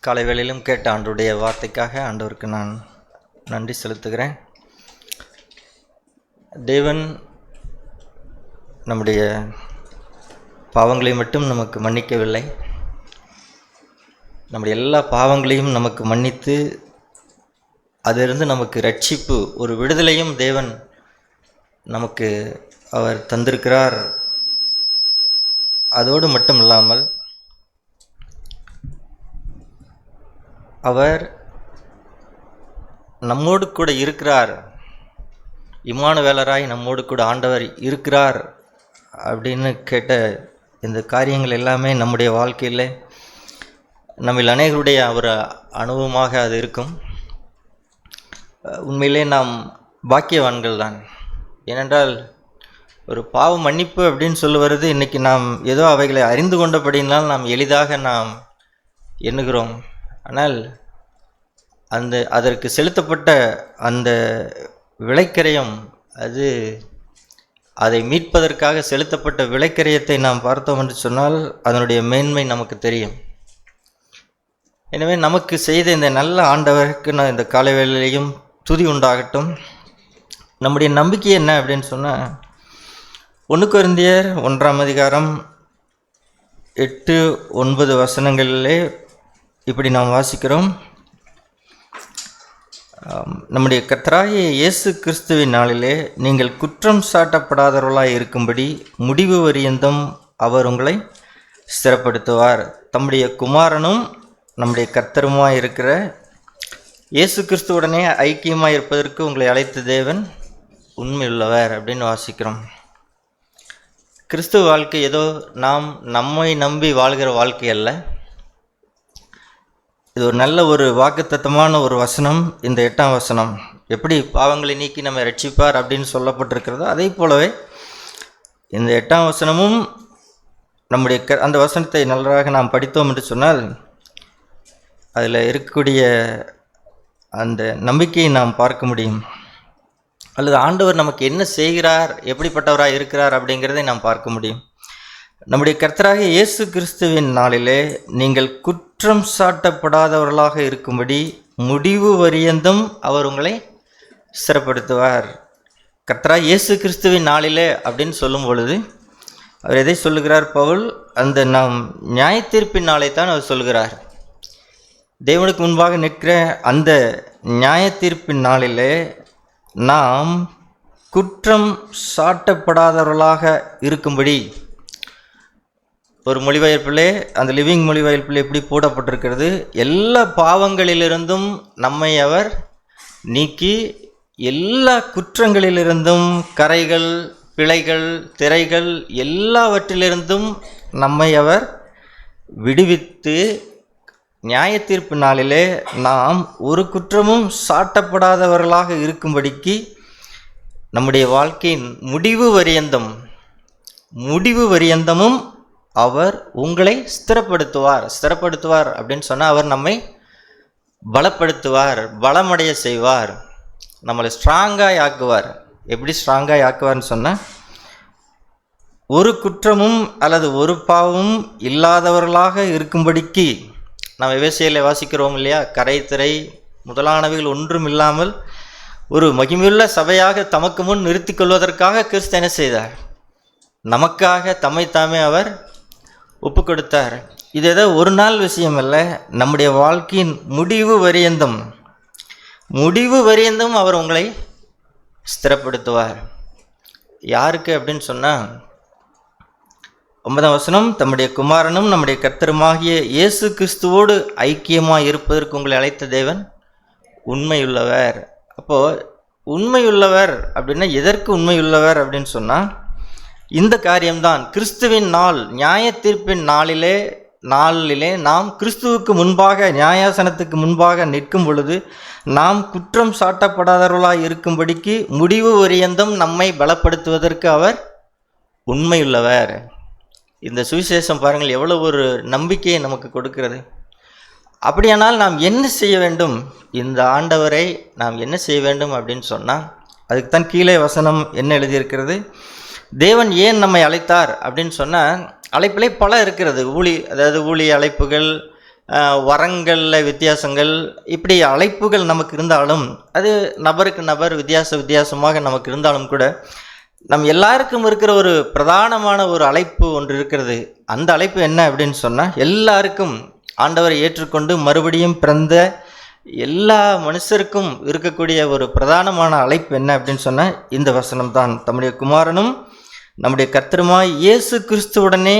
காலை வேளையிலும் கேட்ட ஆண்டவருடைய வார்த்தைக்காக ஆண்டவருக்கு நான் நன்றி செலுத்துகிறேன். தேவன் நம்முடைய பாவங்களை மட்டும் நமக்கு மன்னிக்கவில்லை, நம்முடைய எல்லா பாவங்களையும் நமக்கு மன்னித்து அதிலிருந்து நமக்கு ரட்சிப்பு, ஒரு விடுதலையும் தேவன் நமக்கு அவர் தந்திருக்கிறார். அதோடு மட்டும் இல்லாமல் அவர் நம்மோடு கூட இருக்கிறார். இம்மானுவேலராய் நம்மோடு கூட ஆண்டவர் இருக்கிறார் அப்படின்னு கேட்ட இந்த காரியங்கள் எல்லாமே நம்முடைய வாழ்க்கையில் நம்மில் அநேகருடைய ஒரு அனுபவமாக அது இருக்கும். உண்மையிலே நாம் பாக்கியவான்கள் தான். ஏனென்றால் ஒரு பாவ மன்னிப்பு அப்படின்னு சொல்லுவது இன்றைக்கி நாம் ஏதோ அவைகளை அறிந்து கொண்டபடினால் நாம் எளிதாக நாம் எண்ணுகிறோம். ஆனால் அதற்கு செலுத்தப்பட்ட அந்த விலைக்கரையம், அதை மீட்பதற்காக செலுத்தப்பட்ட விலைக்கரையத்தை நாம் பார்த்தோம் என்று சொன்னால் அதனுடைய மேன்மை நமக்கு தெரியும். எனவே நமக்கு செய்த இந்த நல்ல ஆண்டவருக்கு நான் இந்த காலை வேளையிலையும் துதி உண்டாகட்டும். நம்முடைய நம்பிக்கை என்ன அப்படின்னு சொன்னால் 1 கொரிந்தியர் 1ஆம் அதிகாரம் 8-9 வசனங்களிலே இப்படி நாம் வாசிக்கிறோம். நம்முடைய கர்த்தராகிய இயேசு கிறிஸ்துவின் நாளிலே நீங்கள் குற்றம் சாட்டப்படாதவர்களாய் இருக்கும்படி முடிவு வரியந்தம் அவர் உங்களை ஸ்திரப்படுத்துவார். தம்முடைய குமாரனும் நம்முடைய கர்த்தருமாய் இருக்கிற இயேசு கிறிஸ்துவுடனே ஐக்கியமாக இருப்பதற்கு உங்களை அழைத்த தேவன் உண்மையுள்ளவர் அப்படின்னு வாசிக்கிறோம். கிறிஸ்துவ வாழ்க்கை ஏதோ நாம் நம்மை நம்பி வாழ்கிற வாழ்க்கை அல்ல. இது ஒரு நல்ல ஒரு வாக்குத்தத்தமான ஒரு வசனம். இந்த 8ஆம் வசனம் எப்படி பாவங்களை நீக்கி நம்ம ரட்சிப்பார் அப்படின்னு சொல்லப்பட்டிருக்கிறதோ அதே போலவே இந்த 8ஆம் வசனமும் நம்முடைய அந்த வசனத்தை நன்றாக நாம் படித்தோம் என்று சொன்னால் அதில் இருக்கக்கூடிய அந்த நம்பிக்கையை நாம் பார்க்க முடியும். அல்லது ஆண்டவர் நமக்கு என்ன செய்கிறார், எப்படிப்பட்டவராக இருக்கிறார் அப்படிங்கிறதை நாம் பார்க்க முடியும். நம்முடைய கர்த்தராகிய இயேசு கிறிஸ்துவின் நாளிலே நீங்கள் குற்றம் சாட்டப்படாதவர்களாக இருக்கும்படி முடிவு வரியந்தும் அவர் உங்களை ஸ்திரப்படுத்துவார். கர்த்தராகிய இயேசு கிறிஸ்துவின் நாளிலே அப்படின்னு சொல்லும் பொழுது அவர் எதை சொல்லுகிறார்? பவுல் அந்த நாம் நியாயத்தீர்ப்பின் நாளைத்தான் அவர் சொல்கிறார். தேவனுக்கு முன்பாக நிற்கிற அந்த நியாயத்தீர்ப்பின் நாளிலே நாம் குற்றம் சாட்டப்படாதவர்களாக இருக்கும்படி, ஒரு மொழிபெயர்ப்பிலே, அந்த லிவிங் மொழிபெயர்ப்பில் எப்படி போடப்பட்டிருக்கிறது, எல்லா பாவங்களிலிருந்தும் நம்மை அவர் நீக்கி எல்லா குற்றங்களிலிருந்தும், கரைகள், பிழைகள், திரைகள் எல்லாவற்றிலிருந்தும் நம்மை அவர் விடுவித்து நியாயத்தீர்ப்பு நாளிலே நாம் ஒரு குற்றமும் சாட்டப்படாதவர்களாக இருக்கும்படிக்கு நம்முடைய வாழ்க்கையின் முடிவு வரியந்தமும் அவர் உங்களை ஸ்திரப்படுத்துவார் அப்படின்னு சொன்னால் அவர் நம்மை பலப்படுத்துவார், பலமடைய செய்வார், நம்மளை ஸ்ட்ராங்காக ஆக்குவார். எப்படி ஸ்ட்ராங்காக ஆக்குவார்னு சொன்னால் ஒரு குற்றமும் அல்லது ஒரு பாவமும் இல்லாதவர்களாக இருக்கும்படிக்கு நாம் எபேசியரிலே வாசிக்கிறோம் இல்லையா, கரை திரை முதலானவைகள் ஒன்றும் இல்லாமல் ஒரு மகிமையுள்ள சபையாக தமக்கு முன் நிறுத்தி கொள்வதற்காக கிறிஸ்து என்ன செய்தார்? நமக்காக தம்மைத்தாமே அவர் ஒப்பு கொடுத்தார். இது ஏதோ ஒரு நாள் விஷயம் அல்ல, நம்முடைய வாழ்க்கையின் முடிவு வரியந்தும் அவர் உங்களை ஸ்திரப்படுத்துவார். யாருக்கு அப்படின்னு சொன்னால் 9ஆம் வசனம், தம்முடைய குமாரனும் நம்முடைய கர்த்தருமாகிய இயேசு கிறிஸ்துவோடு ஐக்கியமாக இருப்பதற்கு உங்களை அழைத்த தேவன் உண்மையுள்ளவர். அப்போது உண்மையுள்ளவர் அப்படின்னா எதற்கு உண்மையுள்ளவர் அப்படின்னு சொன்னால் இந்த காரியம்தான். கிறிஸ்துவின் நாள், நியாய தீர்ப்பின் நாளிலே நாம் கிறிஸ்துவுக்கு முன்பாக, நியாயாசனத்துக்கு முன்பாக நிற்கும் பொழுது நாம் குற்றம் சாட்டப்படாதவர்களாக இருக்கும்படிக்கு முடிவு வரியந்தும் நம்மை பலப்படுத்துவதற்கு அவர் உண்மையுள்ளவர். இந்த சுவிசேஷம் பாருங்கள் எவ்வளோ ஒரு நம்பிக்கையை நமக்கு கொடுக்கிறது. அப்படியானால் நாம் என்ன செய்ய வேண்டும்? இந்த ஆண்டவரை நாம் என்ன செய்ய வேண்டும் அப்படின்னு சொன்னால் அதுக்கு தான் கீழே வசனம் என்ன எழுதியிருக்கிறது? தேவன் ஏன் நம்மை அழைத்தார் அப்படின்னு சொன்னால் அழைப்பிலே பல இருக்கிறது. ஊழிய அழைப்புகள், வரங்களில் வித்தியாசங்கள், இப்படி அழைப்புகள் நமக்கு இருந்தாலும், அது நபருக்கு நபர் வித்தியாசமாக நமக்கு இருந்தாலும் கூட, நம் எல்லாருக்கும் இருக்கிற ஒரு பிரதானமான ஒரு அழைப்பு ஒன்று இருக்கிறது. அந்த அழைப்பு என்ன அப்படின்னு சொன்னால், எல்லாருக்கும் ஆண்டவரை ஏற்றுக்கொண்டு மறுபடியும் பிறந்த எல்லா மனுஷருக்கும் இருக்கக்கூடிய ஒரு பிரதானமான அழைப்பு என்ன அப்படின்னு சொன்னால், இந்த வசனம் தான். தம்முடைய குமாரனும் நம்முடைய கர்த்தருமாய் இயேசு கிறிஸ்துவுடனே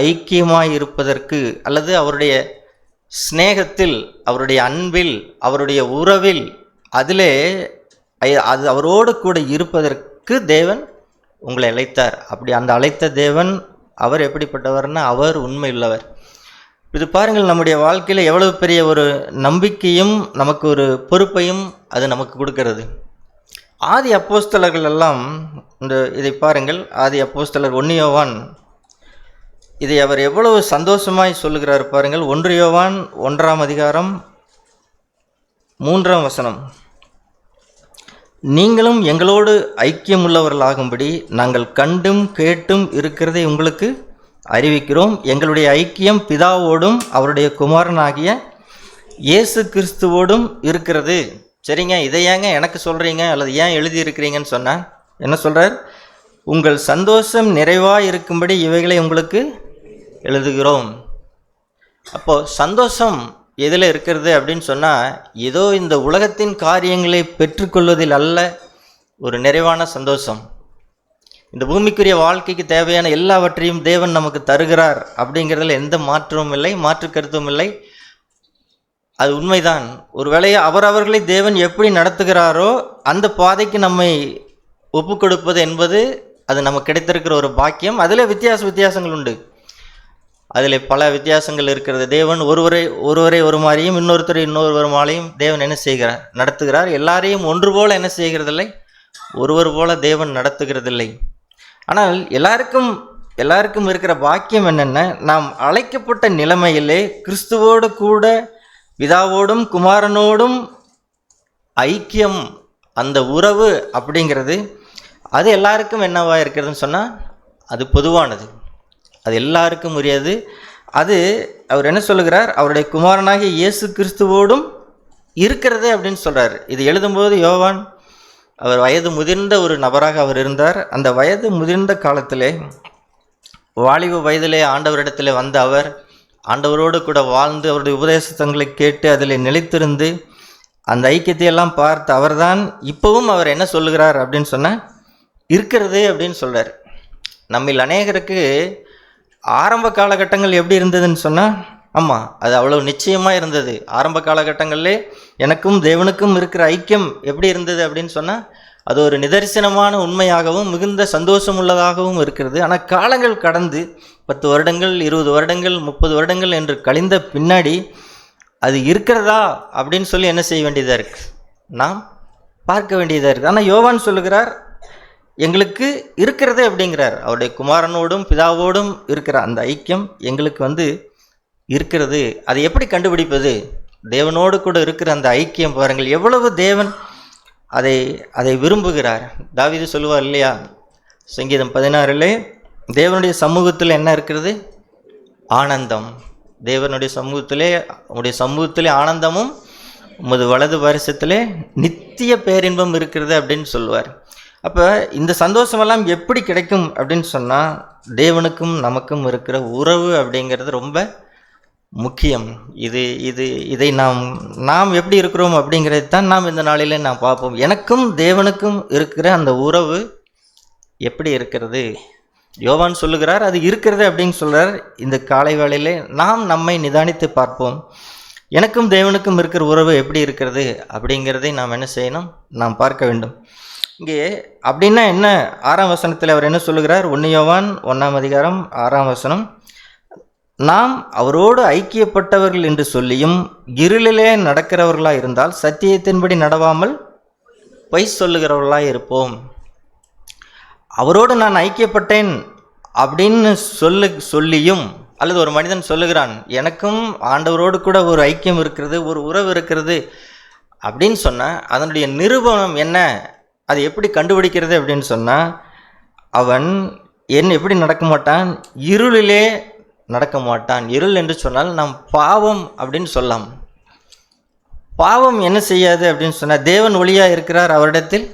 ஐக்கியமாய் இருப்பதற்கு, அல்லது அவருடைய ஸ்நேகத்தில், அவருடைய அன்பில், அவருடைய உறவில், அதிலே அது அவரோடு கூட இருப்பதற்கு தேவன் உங்களை அழைத்தார். அப்படி அந்த அழைத்த தேவன் அவர் எப்படிப்பட்டவர்னா, அவர் உண்மையுள்ளவர். இது பாருங்கள், நம்முடைய வாழ்க்கையில் எவ்வளவு பெரிய ஒரு நம்பிக்கையும் நமக்கு ஒரு பொறுப்பையும் அது நமக்கு கொடுக்கிறது. ஆதி அப்போஸ்தலர்கள் எல்லாம் இதை பாருங்கள். ஆதி அப்போஸ்தலர் 1 யோவான், இதை அவர் எவ்வளவு சந்தோஷமாய் சொல்லுகிறார் பாருங்கள். 1 யோவான் 1ஆம் அதிகாரம் 3ஆம் வசனம். நீங்களும் எங்களோடு ஐக்கியமுள்ளவர்களாகும்படி நாங்கள் கண்டும் கேட்டும் இருக்கிறதை உங்களுக்கு அறிவிக்கிறோம். எங்களுடைய ஐக்கியம் பிதாவோடும் அவருடைய குமாரனாகிய இயேசு கிறிஸ்துவோடும் இருக்கிறது. சரிங்க, இதை ஏங்க எனக்கு சொல்கிறீங்க அல்லது ஏன் எழுதியிருக்கிறீங்கன்னு சொன்னால் என்ன சொல்கிறார்? உங்கள் சந்தோஷம் நிறைவாக இருக்கும்படி இவைகளை உங்களுக்கு எழுதுகிறோம். அப்போது சந்தோஷம் எதில் இருக்கிறது அப்படின்னு சொன்னால், ஏதோ இந்த உலகத்தின் காரியங்களை பெற்றுக்கொள்வதில் அல்ல ஒரு நிறைவான சந்தோஷம். இந்த பூமிக்குரிய வாழ்க்கைக்கு தேவையான எல்லாவற்றையும் தேவன் நமக்கு தருகிறார் அப்படிங்கிறதுல எந்த மாற்றமும் இல்லை, மாற்று கருத்தும் இல்லை. அது உண்மைதான். ஒரு வேளையை அவரவர்களை தேவன் எப்படி நடத்துகிறாரோ அந்த பாதைக்கு நம்மை ஒப்பு கொடுப்பது என்பது அது நமக்கு கிடைத்திருக்கிற ஒரு பாக்கியம். அதில் வித்தியாசங்கள் உண்டு, அதில் பல வித்தியாசங்கள் இருக்கிறது. தேவன் ஒருவரை ஒரு மாதிரியும் இன்னொரு மாதிரியும் தேவன் என்ன செய்கிறார்? நடத்துகிறார். எல்லாரையும் ஒன்று போல என்ன செய்கிறதில்லை, ஒருவர் போல தேவன் நடத்துகிறதில்லை. ஆனால் எல்லாருக்கும் இருக்கிற பாக்கியம் என்னென்ன, நாம் அழைக்கப்பட்ட நிலைமையிலே கிறிஸ்துவோடு கூட பிதாவோடும் குமாரனோடும் ஐக்கியம், அந்த உறவு அப்படிங்கிறது அது எல்லாருக்கும் என்னவா இருக்கிறதுன்னு சொன்னால் அது பொதுவானது, அது எல்லாருக்கும் உரியது. அது அவர் என்ன சொல்லுகிறார்? அவருடைய குமாரனாகிய இயேசு கிறிஸ்துவோடும் இருக்கிறது அப்படின்னு சொல்கிறார். இது எழுதும்போது யோவான் அவர் வயது முதிர்ந்த ஒரு நபராக அவர் இருந்தார். அந்த வயது முதிர்ந்த காலத்திலே, வாலிப வயதிலே ஆண்டவரிடத்தில் வந்த அவர் ஆண்டவரோடு கூட வாழ்ந்து அவருடைய உபதேசங்களை கேட்டு அதில் நிலைத்திருந்து அந்த ஐக்கியத்தையெல்லாம் பார்த்து அவர்தான் இப்போவும் அவர் என்ன சொல்லுகிறார் அப்படின்னு சொன்னால் இருக்கிறது அப்படின்னு சொல்கிறார். நம்மில் அநேகருக்கு ஆரம்ப காலகட்டங்கள் எப்படி இருந்ததுன்னு சொன்னால், ஆமாம், அது அவ்வளோ நிச்சயமாக இருந்தது. ஆரம்ப காலகட்டங்களிலே எனக்கும் தேவனுக்கும் இருக்கிற ஐக்கியம் எப்படி இருந்தது அப்படின்னு சொன்னால் அது ஒரு நிதர்சனமான உண்மையாகவும் மிகுந்த சந்தோஷம் உள்ளதாகவும் இருக்கிறது. ஆனால் காலங்கள் கடந்து 10 வருடங்கள் 20 வருடங்கள் 30 வருடங்கள் என்று கழிந்த பின்னாடி அது இருக்கிறதா அப்படின்னு சொல்லி என்ன செய்ய வேண்டியதாக இருக்குது, நாம் பார்க்க வேண்டியதாக இருக்குது. ஆனால் யோவான் சொல்லுகிறார் எங்களுக்கு இருக்கிறது அப்படிங்கிறார். அவருடைய குமாரனோடும் பிதாவோடும் இருக்கிற அந்த ஐக்கியம் எங்களுக்கு இருக்கிறது. அதை எப்படி கண்டுபிடிப்பது? தேவனோடு கூட இருக்கிற அந்த ஐக்கியம் பாருங்கள், எவ்வளவு தேவன் அதை விரும்புகிறார். தாவீது சொல்லுவார் இல்லையா, சங்கீதம் 16 தேவனுடைய சமூகத்தில் என்ன இருக்கிறது? ஆனந்தம். தேவனுடைய சமூகத்திலே ஆனந்தமும் உமது வலது வருஷத்திலே நித்திய பேரின்பம் இருக்கிறது அப்படின்னு சொல்லுவார். அப்போ இந்த சந்தோஷமெல்லாம் எப்படி கிடைக்கும் அப்படின்னு சொன்னால் தேவனுக்கும் நமக்கும் இருக்கிற உறவு அப்படிங்கிறது ரொம்ப முக்கியம். இதை நாம் எப்படி இருக்கிறோம் அப்படிங்கிறது தான் நாம் இந்த நாளிலே நாம் பார்ப்போம். எனக்கும் தேவனுக்கும் இருக்கிற அந்த உறவு எப்படி இருக்கிறது? யோவான் சொல்லுகிறார் அது இருக்கிறது அப்படின்னு சொல்கிறார். இந்த காலை வேளையிலே நாம் நம்மை நிதானித்து பார்ப்போம். எனக்கும் தேவனுக்கும் இருக்கிற உறவு எப்படி இருக்கிறது அப்படிங்கிறதை நாம் என்ன செய்யணும்? நாம் பார்க்க வேண்டும். இங்கே அப்படின்னா என்ன? 6ஆம் வசனத்தில் அவர் என்ன சொல்லுகிறார்? 1 யோவான் 1ஆம் அதிகாரம் 6ஆம் வசனம், நாம் அவரோடு ஐக்கியப்பட்டவர்கள் என்று சொல்லியும் இருளிலே நடக்கிறவர்களாக இருந்தால் சத்தியத்தின்படி நடவாமல் பொய் சொல்லுகிறவர்களாக இருப்போம். அவரோடு நான் ஐக்கியப்பட்டேன் அப்படின்னு சொல்லியும், அல்லது ஒரு மனிதன் சொல்லுகிறான் எனக்கும் ஆண்டவரோடு கூட ஒரு ஐக்கியம் இருக்கிறது, ஒரு உறவு இருக்கிறது அப்படின்னு சொன்னால் அதனுடைய நிரூபணம் என்ன? அது எப்படி கண்டுபிடிக்கிறது அப்படின்னு சொன்னால் அவன் எப்படி நடக்க மாட்டான்? இருளிலே நடக்க மாட்டான். இருள் என்று சொன்னால் நாம் பாவம் அப்படின்னு சொல்லலாம். பாவம் என்ன செய்யாது அப்படின்னு சொன்னால், தேவன் ஒளியாக இருக்கிறார், அவரிடத்தில்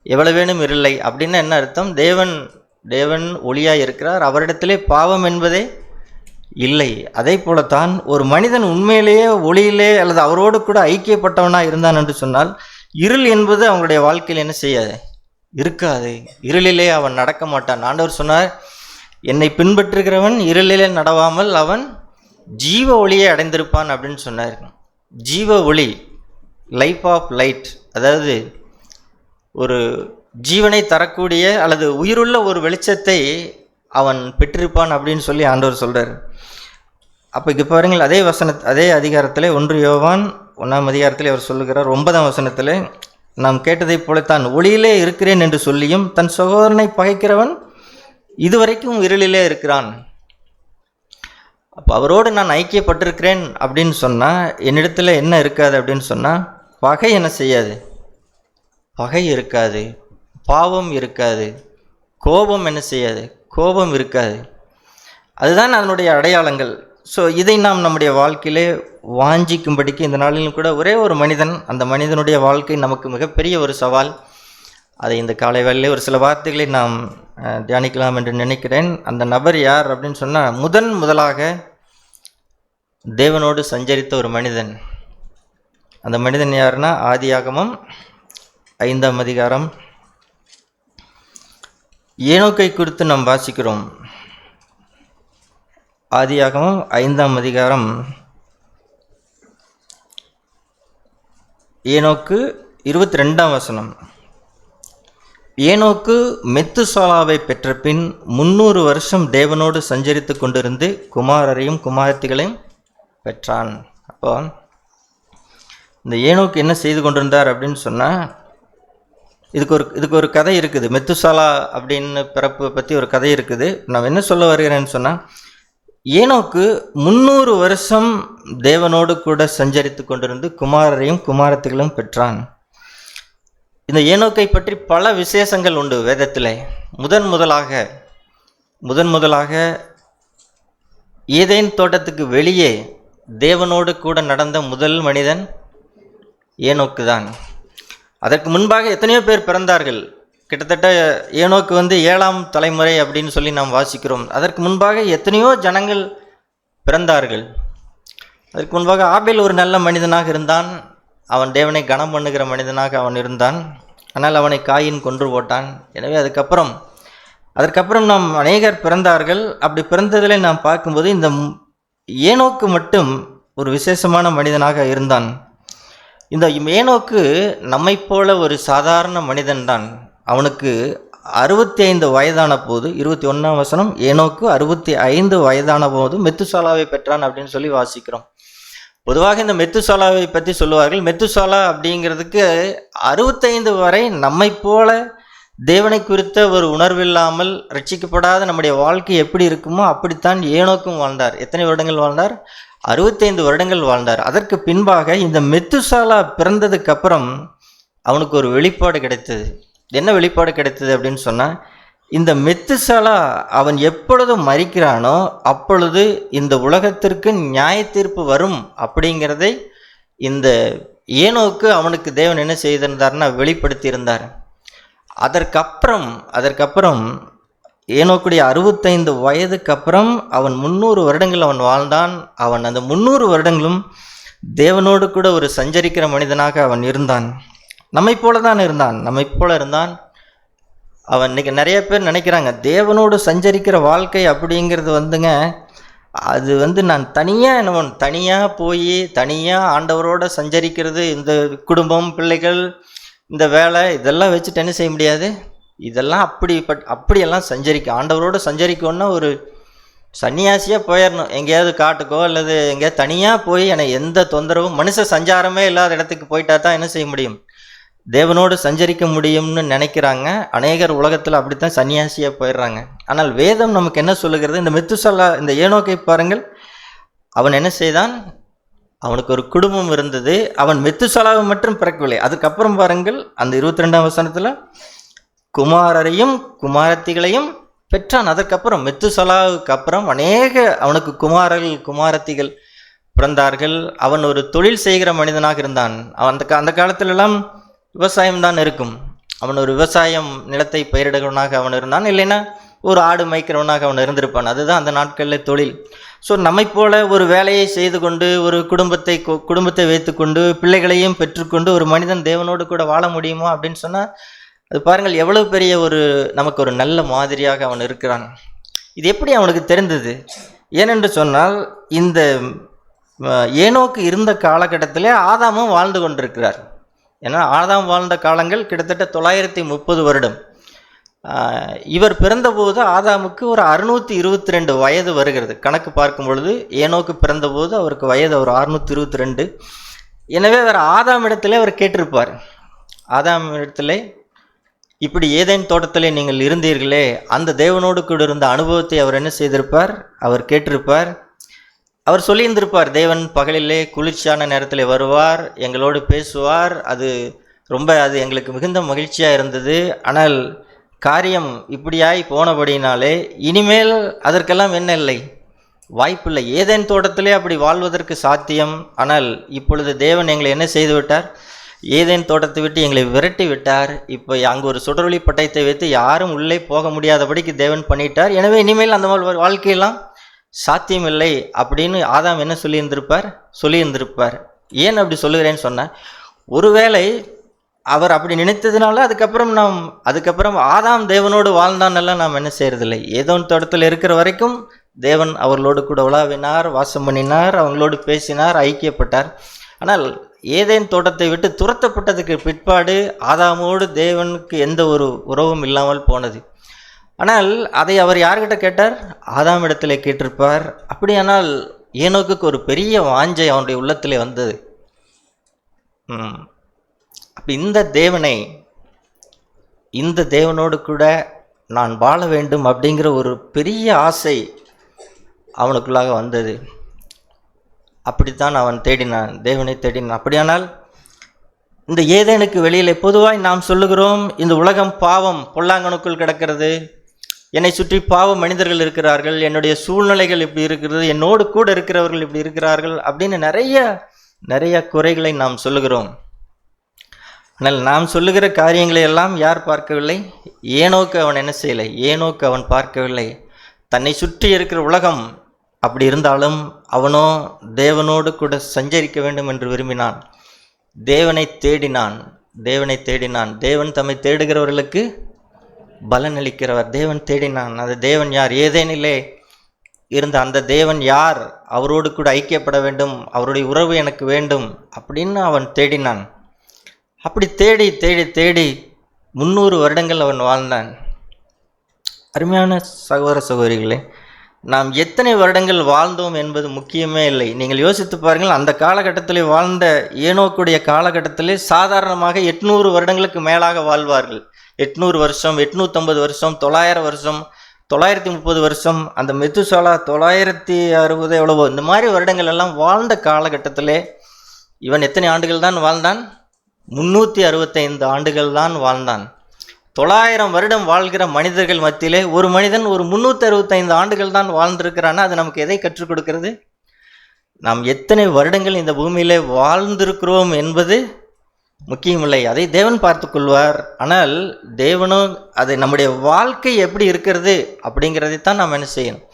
எவ்வளவேனும் இருளை அப்படின்னு என்ன அர்த்தம்? தேவன் ஒளியாக இருக்கிறார், அவரிடத்திலே பாவம் என்பதே இல்லை. அதே போலத்தான் ஒரு மனிதன் உண்மையிலேயே ஒளியிலே அல்லது அவரோடு கூட ஐக்கியப்பட்டவனாக இருந்தான் என்று சொன்னால், இருள் என்பது அவங்களுடைய வாழ்க்கையில் என்ன செய்யாது, இருக்காது. இருளிலே அவன் நடக்க மாட்டான். ஆண்டவர் சொன்னார், என்னை பின்பற்றுகிறவன் இருளிலே நடவாமல் அவன் ஜீவ ஒளியை அடைந்திருப்பான் அப்படின்னு சொன்னார். ஜீவ ஒளி, லைஃப் ஆஃப் லைட், அதாவது ஒரு ஜீவனை தரக்கூடிய அல்லது உயிருள்ள ஒரு வெளிச்சத்தை அவன் பெற்றிருப்பான் அப்படின்னு சொல்லி ஆண்டவர் சொல்கிறார். அப்போ இங்கே பாருங்கள், அதே அதிகாரத்தில் 1 யோவான் 1ஆம் அதிகாரத்தில் அவர் சொல்லுகிறார் 9ஆம் வசனத்தில், நாம் கேட்டதைப் போலத்தான் ஒளியிலே இருக்கிறேன் என்று சொல்லியும் தன் சகோதரனை பகைக்கிறவன் இதுவரைக்கும் இருளிலே இருக்கிறான். அப்போ அவரோடு நான் ஐக்கியப்பட்டிருக்கிறேன் அப்படின்னு சொன்னால் என்னிடத்துல என்ன இருக்காது அப்படின்னு சொன்னால், பகை என்ன செய்யாது, பகை இருக்காது, பாவம் இருக்காது, கோபம் என்ன செய்யாது, கோபம் இருக்காது. அதுதான் அதனுடைய அடையாளங்கள். ஸோ இதை நாம் நம்முடைய வாழ்க்கையிலே வாஞ்சிக்கும்படிக்கு இந்த நாளிலும் கூட ஒரே ஒரு மனிதன், அந்த மனிதனுடைய வாழ்க்கை நமக்கு மிகப்பெரிய ஒரு சவால். அதை இந்த காலை வேளையிலே ஒரு சில வார்த்தைகளை நாம் தியானிக்கலாம் என்று நினைக்கிறேன். அந்த நபர் யார் அப்படின்னு சொன்னால், முதலாக தேவனோடு சஞ்சரித்த ஒரு மனிதன். அந்த மனிதன் யாருன்னா, ஆதியாகமம் 5ஆம் அதிகாரம் ஏனோக்கை குறித்து நாம் வாசிக்கிறோம். ஆதியாகமம் 5ஆம் அதிகாரம் ஏனோக்கு 22ஆம் வசனம். ஏனோக்கு மெத்துசாலாவை பெற்ற பின் 300 வருஷம் தேவனோடு சஞ்சரித்து கொண்டிருந்து குமாரரையும் குமாரத்திகளையும் பெற்றான். அப்போ இந்த ஏனோக்கு என்ன செய்து கொண்டிருந்தார் அப்படின்னு சொன்னால், இதுக்கு ஒரு கதை இருக்குது. மெத்துசாலா அப்படின்னு பிறப்பு பற்றி ஒரு கதை இருக்குது. நான் என்ன சொல்ல வருகிறேன்னு சொன்னால், ஏனோக்கு 300 வருஷம் தேவனோடு கூட சஞ்சரித்து கொண்டிருந்து குமாரரையும் குமாரத்திகளையும் பெற்றான். இந்த ஏனோக்கை பற்றி பல விசேஷங்கள் உண்டு வேதத்தில். முதன் முதலாக ஏதேன் தோட்டத்துக்கு வெளியே தேவனோடு கூட நடந்த முதல் மனிதன் ஏனோக்கு தான். அதற்கு முன்பாக எத்தனையோ பேர் பிறந்தார்கள். கிட்டத்தட்ட ஏனோக்கு 7ஆம் தலைமுறை அப்படின்னு சொல்லி நாம் வாசிக்கிறோம். அதற்கு முன்பாக எத்தனையோ ஜனங்கள் பிறந்தார்கள். அதற்கு முன்பாக ஆபேல் ஒரு நல்ல மனிதனாக இருந்தான். அவன் தேவனை கனம் பண்ணுகிற மனிதனாக அவன் இருந்தான். ஆனால் அவனை காயின் கொன்று போட்டான். எனவே அதற்கப்புறம் நாம் அநேகர் பிறந்தார்கள். அப்படி பிறந்ததில் நாம் பார்க்கும்போது இந்த ஏனோக்கு மட்டும் ஒரு விசேஷமான மனிதனாக இருந்தான். இந்த ஏனோக்கு நம்மை போல ஒரு சாதாரண மனிதன்தான். அவனுக்கு 65 வயதான போது, 21ஆம் வசனம், ஏனோக்கு 65 வயதான போது மெத்துசாலாவை பெற்றான் அப்படின்னு சொல்லி வாசிக்கிறோம். பொதுவாக இந்த மெத்துசாலாவை பற்றி சொல்லுவார்கள். மெத்துசாலா அப்படிங்கிறதுக்கு 65 வரை நம்மை போல தேவனை குறித்த ஒரு உணர்வில்லாமல் ரட்சிக்கப்படாத நம்முடைய வாழ்க்கை எப்படி இருக்குமோ அப்படித்தான் ஏனோக்கும் வாழ்ந்தார். எத்தனை வருடங்கள் வாழ்ந்தார்? 65 வருடங்கள் வாழ்ந்தார். அதற்கு பின்பாக இந்த மெத்துசாலா பிறந்ததுக்கு அப்புறம் அவனுக்கு ஒரு வெளிப்பாடு கிடைத்தது. என்ன வெளிப்பாடு கிடைத்தது அப்படின்னு சொன்னால், இந்த மெத்துசாலா அவன் எப்பொழுது மரிக்கிறானோ அப்பொழுது இந்த உலகத்திற்கு நியாய தீர்ப்பு வரும் அப்படிங்கிறதை இந்த ஏனோக்கு அவனுக்கு தேவன் என்ன செய்திருந்தார்னா வெளிப்படுத்தி இருந்தார். அதற்கப்புறம் ஏனோக்குடைய 65 வயதுக்கு அப்புறம் அவன் 300 வருடங்கள் அவன் வாழ்ந்தான். அவன் அந்த 300 வருடங்களும் தேவனோடு கூட ஒரு சஞ்சரிக்கிற மனிதனாக அவன் இருந்தான். நம்மை போல இருந்தான். அவன் இன்னைக்கு நிறைய பேர் நினைக்கிறாங்க, தேவனோடு சஞ்சரிக்கிற வாழ்க்கை அப்படிங்கிறது அது நான் தனியாக போய் தனியாக ஆண்டவரோடு சஞ்சரிக்கிறது, இந்த குடும்பம், பிள்ளைகள், இந்த வேலை இதெல்லாம் வச்சுட்டு என்ன செய்ய முடியாது. இதெல்லாம் அப்படியெல்லாம் ஆண்டவரோடு சஞ்சரிக்கணும்னா ஒரு சன்னியாசியாக போயிடணும். எங்கேயாவது காட்டுக்கோ அல்லது எங்கேயாவது தனியாக போய் எனக்கு எந்த தொந்தரவும், மனுஷ சஞ்சாரமே இல்லாத இடத்துக்கு போயிட்டா தான் என்ன செய்ய முடியும், தேவனோடு சஞ்சரிக்க முடியும்னு நினைக்கிறாங்க. அநேகர் உலகத்தில் அப்படித்தான் சன்னியாசியாக போயிடுறாங்க. ஆனால் வேதம் நமக்கு என்ன சொல்லுகிறது? இந்த மெத்துசாலா, இந்த ஏனோக்கை பாருங்கள், அவன் என்ன செய்தான்? அவனுக்கு ஒரு குடும்பம் இருந்தது. அவன் மெத்துசாலாவை மட்டும் பிறக்கவில்லை. அதுக்கப்புறம் பாருங்கள், அந்த 22ஆம் வசனத்தில் குமாரரையும் குமாரத்திகளையும் பெற்றான். அதற்கப்புறம் மெத்துசலாவுக்கு அப்புறம் அநேக அவனுக்கு குமாரர்கள் குமாரத்திகள் பிறந்தார்கள். அவன் ஒரு தொழில் செய்கிற மனிதனாக இருந்தான். அந்த காலத்திலெல்லாம் விவசாயம்தான் இருக்கும். அவன் ஒரு விவசாயம் நிலத்தை பயிரிடுகிறவனாக அவன் இருந்தான், இல்லைன்னா ஒரு ஆடு மேய்க்கிறவனாக அவன் இருந்திருப்பான். அதுதான் அந்த நாட்களில் தொழில். ஸோ நம்மை போல ஒரு வேலையை செய்து கொண்டு ஒரு குடும்பத்தை வைத்துக்கொண்டு பிள்ளைகளையும் பெற்றுக்கொண்டு ஒரு மனிதன் தேவனோடு கூட வாழ முடியுமா அப்படின்னு சொன்னால், அது பாருங்கள் எவ்வளவு பெரிய நமக்கு ஒரு நல்ல மாதிரியாக அவன் இருக்கிறான். இது எப்படி அவனுக்கு தெரிந்தது? ஏனென்று சொன்னால், இந்த ஏனோக்கு இருந்த காலகட்டத்திலே ஆதாமும் வாழ்ந்து கொண்டிருக்கிறார். ஏன்னா ஆதாம் வாழ்ந்த காலங்கள் கிட்டத்தட்ட 930 வருடம். இவர் பிறந்தபோது ஆதாமுக்கு ஒரு 622 வயது வருகிறது. கணக்கு பார்க்கும் பொழுது ஏனோக்கு பிறந்தபோது அவருக்கு வயது ஒரு 622. எனவே அவர் ஆதாம் இடத்துல அவர் கேட்டிருப்பார். ஆதாம் இடத்துல இப்படி ஏதேன் தோட்டத்திலே நீங்கள் இருந்தீர்களே, அந்த தேவனோடு கூட இருந்த அனுபவத்தை அவர் என்ன செய்திருப்பார்? அவர் கேட்டிருப்பார். அவர் சொல்லியிருந்திருப்பார், தேவன் பகலிலே குளிர்ச்சியான நேரத்தில் வருவார், எங்களோடு பேசுவார், அது எங்களுக்கு மிகுந்த மகிழ்ச்சியாக இருந்தது. ஆனால் காரியம் இப்படியாய் போனபடினாலே இனிமேல் அதற்கெல்லாம் என்ன இல்லை, வாய்ப்பில்லை. ஏதேன் தோட்டத்திலே அப்படி வாழ்வதற்கு சாத்தியம். ஆனால் இப்பொழுது தேவன் எங்களை என்ன செய்து விட்டார்? ஏதேன் தோட்டத்தை விட்டு எங்களை விரட்டி விட்டார். இப்போ அங்கே ஒரு சுடரொளி பட்டயத்தை வைத்து யாரும் உள்ளே போக முடியாதபடிக்கு தேவன் பண்ணிட்டார். எனவே இனிமேல் அந்த வாழ்க்கையெல்லாம் சாத்தியமில்லை அப்படின்னு ஆதாம் என்ன சொல்லியிருந்திருப்பார். ஏன் அப்படி சொல்லுகிறேன்னு சொன்னால், ஒருவேளை அவர் அப்படி நினைத்ததுனால அதுக்கப்புறம் ஆதாம் தேவனோடு வாழ்ந்தான்னெல்லாம் நாம் என்ன செய்யறதில்லை. ஏதோ தோட்டத்தில் இருக்கிற வரைக்கும் தேவன் அவர்களோடு கூட உலாவினார், வாசம் பண்ணினார், அவங்களோடு பேசினார், ஐக்கியப்பட்டார். ஆனால் ஏதேன் தோட்டத்தை விட்டு துரத்தப்பட்டதுக்கு பிற்பாடு ஆதாமோடு தேவனுக்கு எந்த ஒரு உறவும் இல்லாமல் போனது. ஆனால் அதை அவர் யார்கிட்ட கேட்டார்? ஆதாம் இடத்துல கேட்டிருப்பார். அப்படியானால் ஏனோக்கு ஒரு பெரிய வாஞ்சை அவனுடைய உள்ளத்திலே வந்தது. அப்போ இந்த தேவனோடு கூட நான் வாழ வேண்டும் அப்படிங்கிற ஒரு பெரிய ஆசை அவனுக்குள்ளாக வந்தது. அப்படித்தான் அவன் தேடினான், தேவனை தேடினான். அப்படியானால் இந்த ஏதேனுக்கு வெளியிலே பொதுவாய் நாம் சொல்லுகிறோம், இந்த உலகம் பாவம் பொல்லாங்கனுக்குள் கிடக்கிறது, என்னை சுற்றி பாவ மனிதர்கள் இருக்கிறார்கள், என்னுடைய சூழ்நிலைகள் இப்படி இருக்கிறது, என்னோடு கூட இருக்கிறவர்கள் இப்படி இருக்கிறார்கள் அப்படின்னு நிறைய குறைகளை நாம் சொல்லுகிறோம். ஆனால் நாம் சொல்லுகிற காரியங்களை எல்லாம் யார் பார்க்கவில்லை? ஏனோக்கு அவன் என்ன செய்யலை? ஏனோக்கு அவன் பார்க்கவில்லை. தன்னை சுற்றி இருக்கிற உலகம் அப்படி இருந்தாலும் அவனோ தேவனோடு கூட சஞ்சரிக்க வேண்டும் என்று விரும்பினான். தேவனை தேடினான். தேவன் தம்மை தேடுகிறவர்களுக்கு பலன் அளிக்கிறவர். தேவன் தேடினான். அந்த தேவன் யார்? ஏதேனிலே இருந்த அந்த தேவன் யார்? அவரோடு கூட ஐக்கியப்பட வேண்டும், அவருடைய உறவு எனக்கு வேண்டும் அப்படின்னு அவன் தேடினான். அப்படி தேடி 300 வருடங்கள் அவன் வாழ்ந்தான். அருமையான சகோதர சகோதரிகளே, நாம் எத்தனை வருடங்கள் வாழ்ந்தோம் என்பது முக்கியமே இல்லை. நீங்கள் யோசித்து பாருங்கள், அந்த காலகட்டத்தில் வாழ்ந்த ஏனோக்குடைய காலகட்டத்திலே சாதாரணமாக 800 வருடங்களுக்கு மேலாக வாழ்வார்கள். 800 வருஷம், 850 வருஷம், 900 வருஷம், 930 வருஷம், அந்த மெத்துசாலா 960 எவ்வளவோ, இந்த மாதிரி வருடங்கள் எல்லாம் வாழ்ந்த காலகட்டத்திலே இவன் எத்தனை ஆண்டுகள் தான் வாழ்ந்தான்? 365 ஆண்டுகள் தான் வாழ்ந்தான். 900 வருடம் வாழ்கிற மனிதர்கள் மத்தியிலே ஒரு மனிதன் ஒரு 365 ஆண்டுகள் தான் வாழ்ந்திருக்கிறான்னா அது நமக்கு எதை கற்றுக் கொடுக்கிறது? நாம் எத்தனை வருடங்கள் இந்த பூமியிலே வாழ்ந்திருக்கிறோம் என்பது முக்கியமில்லை, அதை தேவன் பார்த்து கொள்வார். ஆனால் தேவனும் அதை நம்முடைய வாழ்க்கை எப்படி இருக்கிறது அப்படிங்கிறதைத்தான் நாம் என்ன செய்யணும்.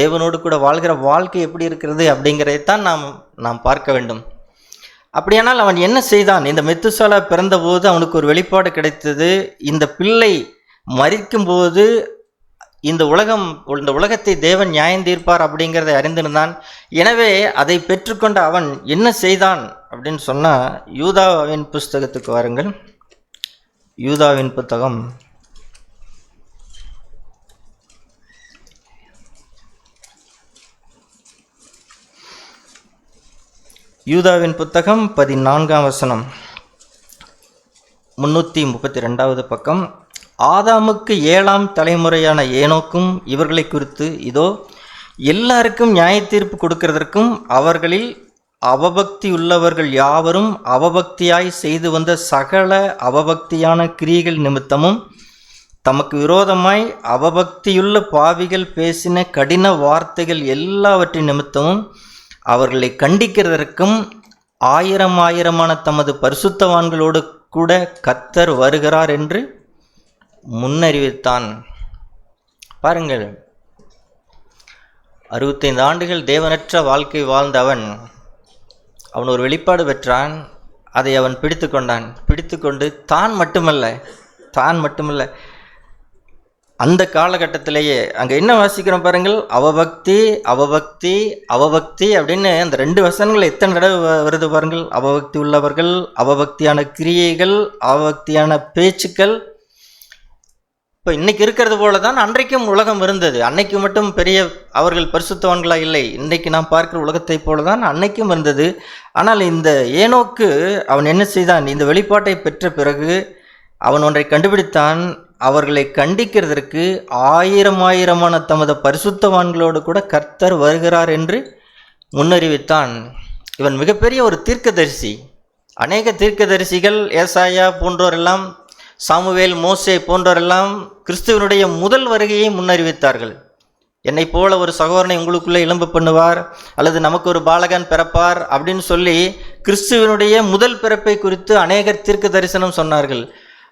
தேவனோடு கூட வாழ்கிற வாழ்க்கை எப்படி இருக்கிறது அப்படிங்கிறதைத்தான் நாம் பார்க்க வேண்டும். அப்படியானால் அவன் என்ன செய்தான்? இந்த மெத்துசாலா பிறந்தபோது அவனுக்கு ஒரு வெளிப்பாடு கிடைத்தது. இந்த பிள்ளை மரிக்கும்போது இந்த உலகத்தை தேவன் நியாயம் தீர்ப்பார் அப்படிங்கிறதை அறிந்திருந்தான். எனவே அதை பெற்றுக்கொண்ட அவன் என்ன செய்தான் அப்படின்னு சொன்னால், யூதாவின் புஸ்தகத்துக்கு வாருங்கள். யூதாவின் புத்தகம் யூதாவின் புத்தகம் 14ஆம் வசனம், 332வது பக்கம். ஆதாமுக்கு 7ஆம் தலைமுறையான ஏனோக்கும் இவர்களை குறித்து, இதோ எல்லாருக்கும் நியாய தீர்ப்பு கொடுக்கிறதற்கும் அவர்களில் அவபக்தி உள்ளவர்கள் யாவரும் அவபக்தியாய் செய்து வந்த சகல அவபக்தியான கிரியைகள் நிமித்தமும் தமக்கு விரோதமாய் அவபக்தியுள்ள பாவிகள் பேசின கடின வார்த்தைகள் எல்லாவற்றின் நிமித்தமும் அவர்களை கண்டிக்கிறதற்கும் ஆயிரமான தமது பரிசுத்தவான்களோடு கூட கர்த்தர் வருகிறார் என்று முன்னறிவித்தான். பாருங்கள், 65 ஆண்டுகள் தேவனற்ற வாழ்க்கை வாழ்ந்த அவன் ஒரு வெளிப்பாடு பெற்றான். அதை அவன் பிடித்து கொண்டான். பிடித்து கொண்டு தான் மட்டுமல்ல அந்த காலகட்டத்திலேயே அங்கே என்ன வாசிக்கிறோம் பாருங்கள், அவபக்தி அவபக்தி அவபக்தி அப்படின்னு அந்த 2 வசனங்கள் எத்தனை தடவை வருது பாருங்கள். அவபக்தி உள்ளவர்கள், அவபக்தியான கிரியைகள், அவபக்தியான பேச்சுக்கள். இப்போ இன்னைக்கு இருக்கிறது போல தான் அன்றைக்கும் உலகம் இருந்தது. அன்னைக்கு மட்டும் பெரிய அவர்கள் பரிசுத்தவான்களா இல்லை, இன்றைக்கு நாம் பார்க்கிற உலகத்தை போல தான் அன்னைக்கும் இருந்தது. ஆனால் இந்த ஏனோக்கு அவன் என்ன செய்தான்? இந்த வெளிப்பாட்டை பெற்ற பிறகு அவன் ஒன்றை கண்டுபிடித்தான். அவர்களை கண்டிக்கிறதற்கு ஆயிரமான தமது பரிசுத்தவான்களோடு கூட கர்த்தர் வருகிறார் என்று முன்னறிவித்தான். இவன் மிகப்பெரிய ஒரு தீர்க்கதரிசி. அநேக தீர்க்கதரிசிகள், ஏசாயா போன்றோரெல்லாம், சாமுவேல், மோசே போன்றோரெல்லாம் கிறிஸ்துவனுடைய முதல் வருகையை முன்னறிவித்தார்கள். என்னை போல ஒரு சகோதரனை உங்களுக்குள்ளே எழும்ப பண்ணுவார், அல்லது நமக்கு ஒரு பாலகன் பிறப்பார் அப்படின்னு சொல்லி கிறிஸ்துவனுடைய முதல் பிறப்பை குறித்து அநேகர் தீர்க்க தரிசனம் சொன்னார்கள்.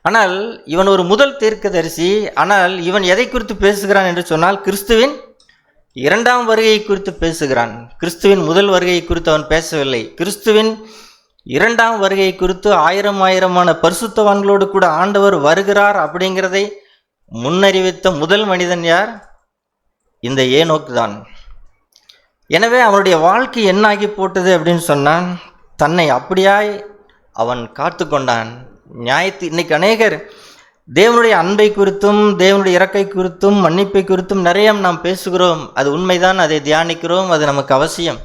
ஆனால் இவன் ஒரு முதல் தீர்க்கதரிசி. ஆனால் இவன் எதை குறித்து பேசுகிறான் என்று சொன்னால், கிறிஸ்துவின் 2ஆம் வருகையை குறித்து பேசுகிறான். கிறிஸ்துவின் முதல் வருகையை குறித்து அவன் பேசவில்லை. கிறிஸ்துவின் 2ஆம் வருகை குறித்து ஆயிரமான பரிசுத்தவான்களோடு கூட ஆண்டவர் வருகிறார் அப்படிங்கிறதை முன்னறிவித்த முதல் மனிதன் யார்? இந்த ஏனோக்கு தான். எனவே அவனுடைய வாழ்க்கை என்னாகி போட்டது அப்படின்னு சொன்னான், தன்னை அப்படியாய் அவன் காத்து கொண்டான். இன்னைக்கு அநேகர் தேவனுடைய அன்பை குறித்தும், தேவனுடைய இரக்கை குறித்தும், மன்னிப்பை குறித்தும் நிறைய நாம் பேசுகிறோம். அது உண்மைதான், அதை தியானிக்கிறோம், அது நமக்கு அவசியம்.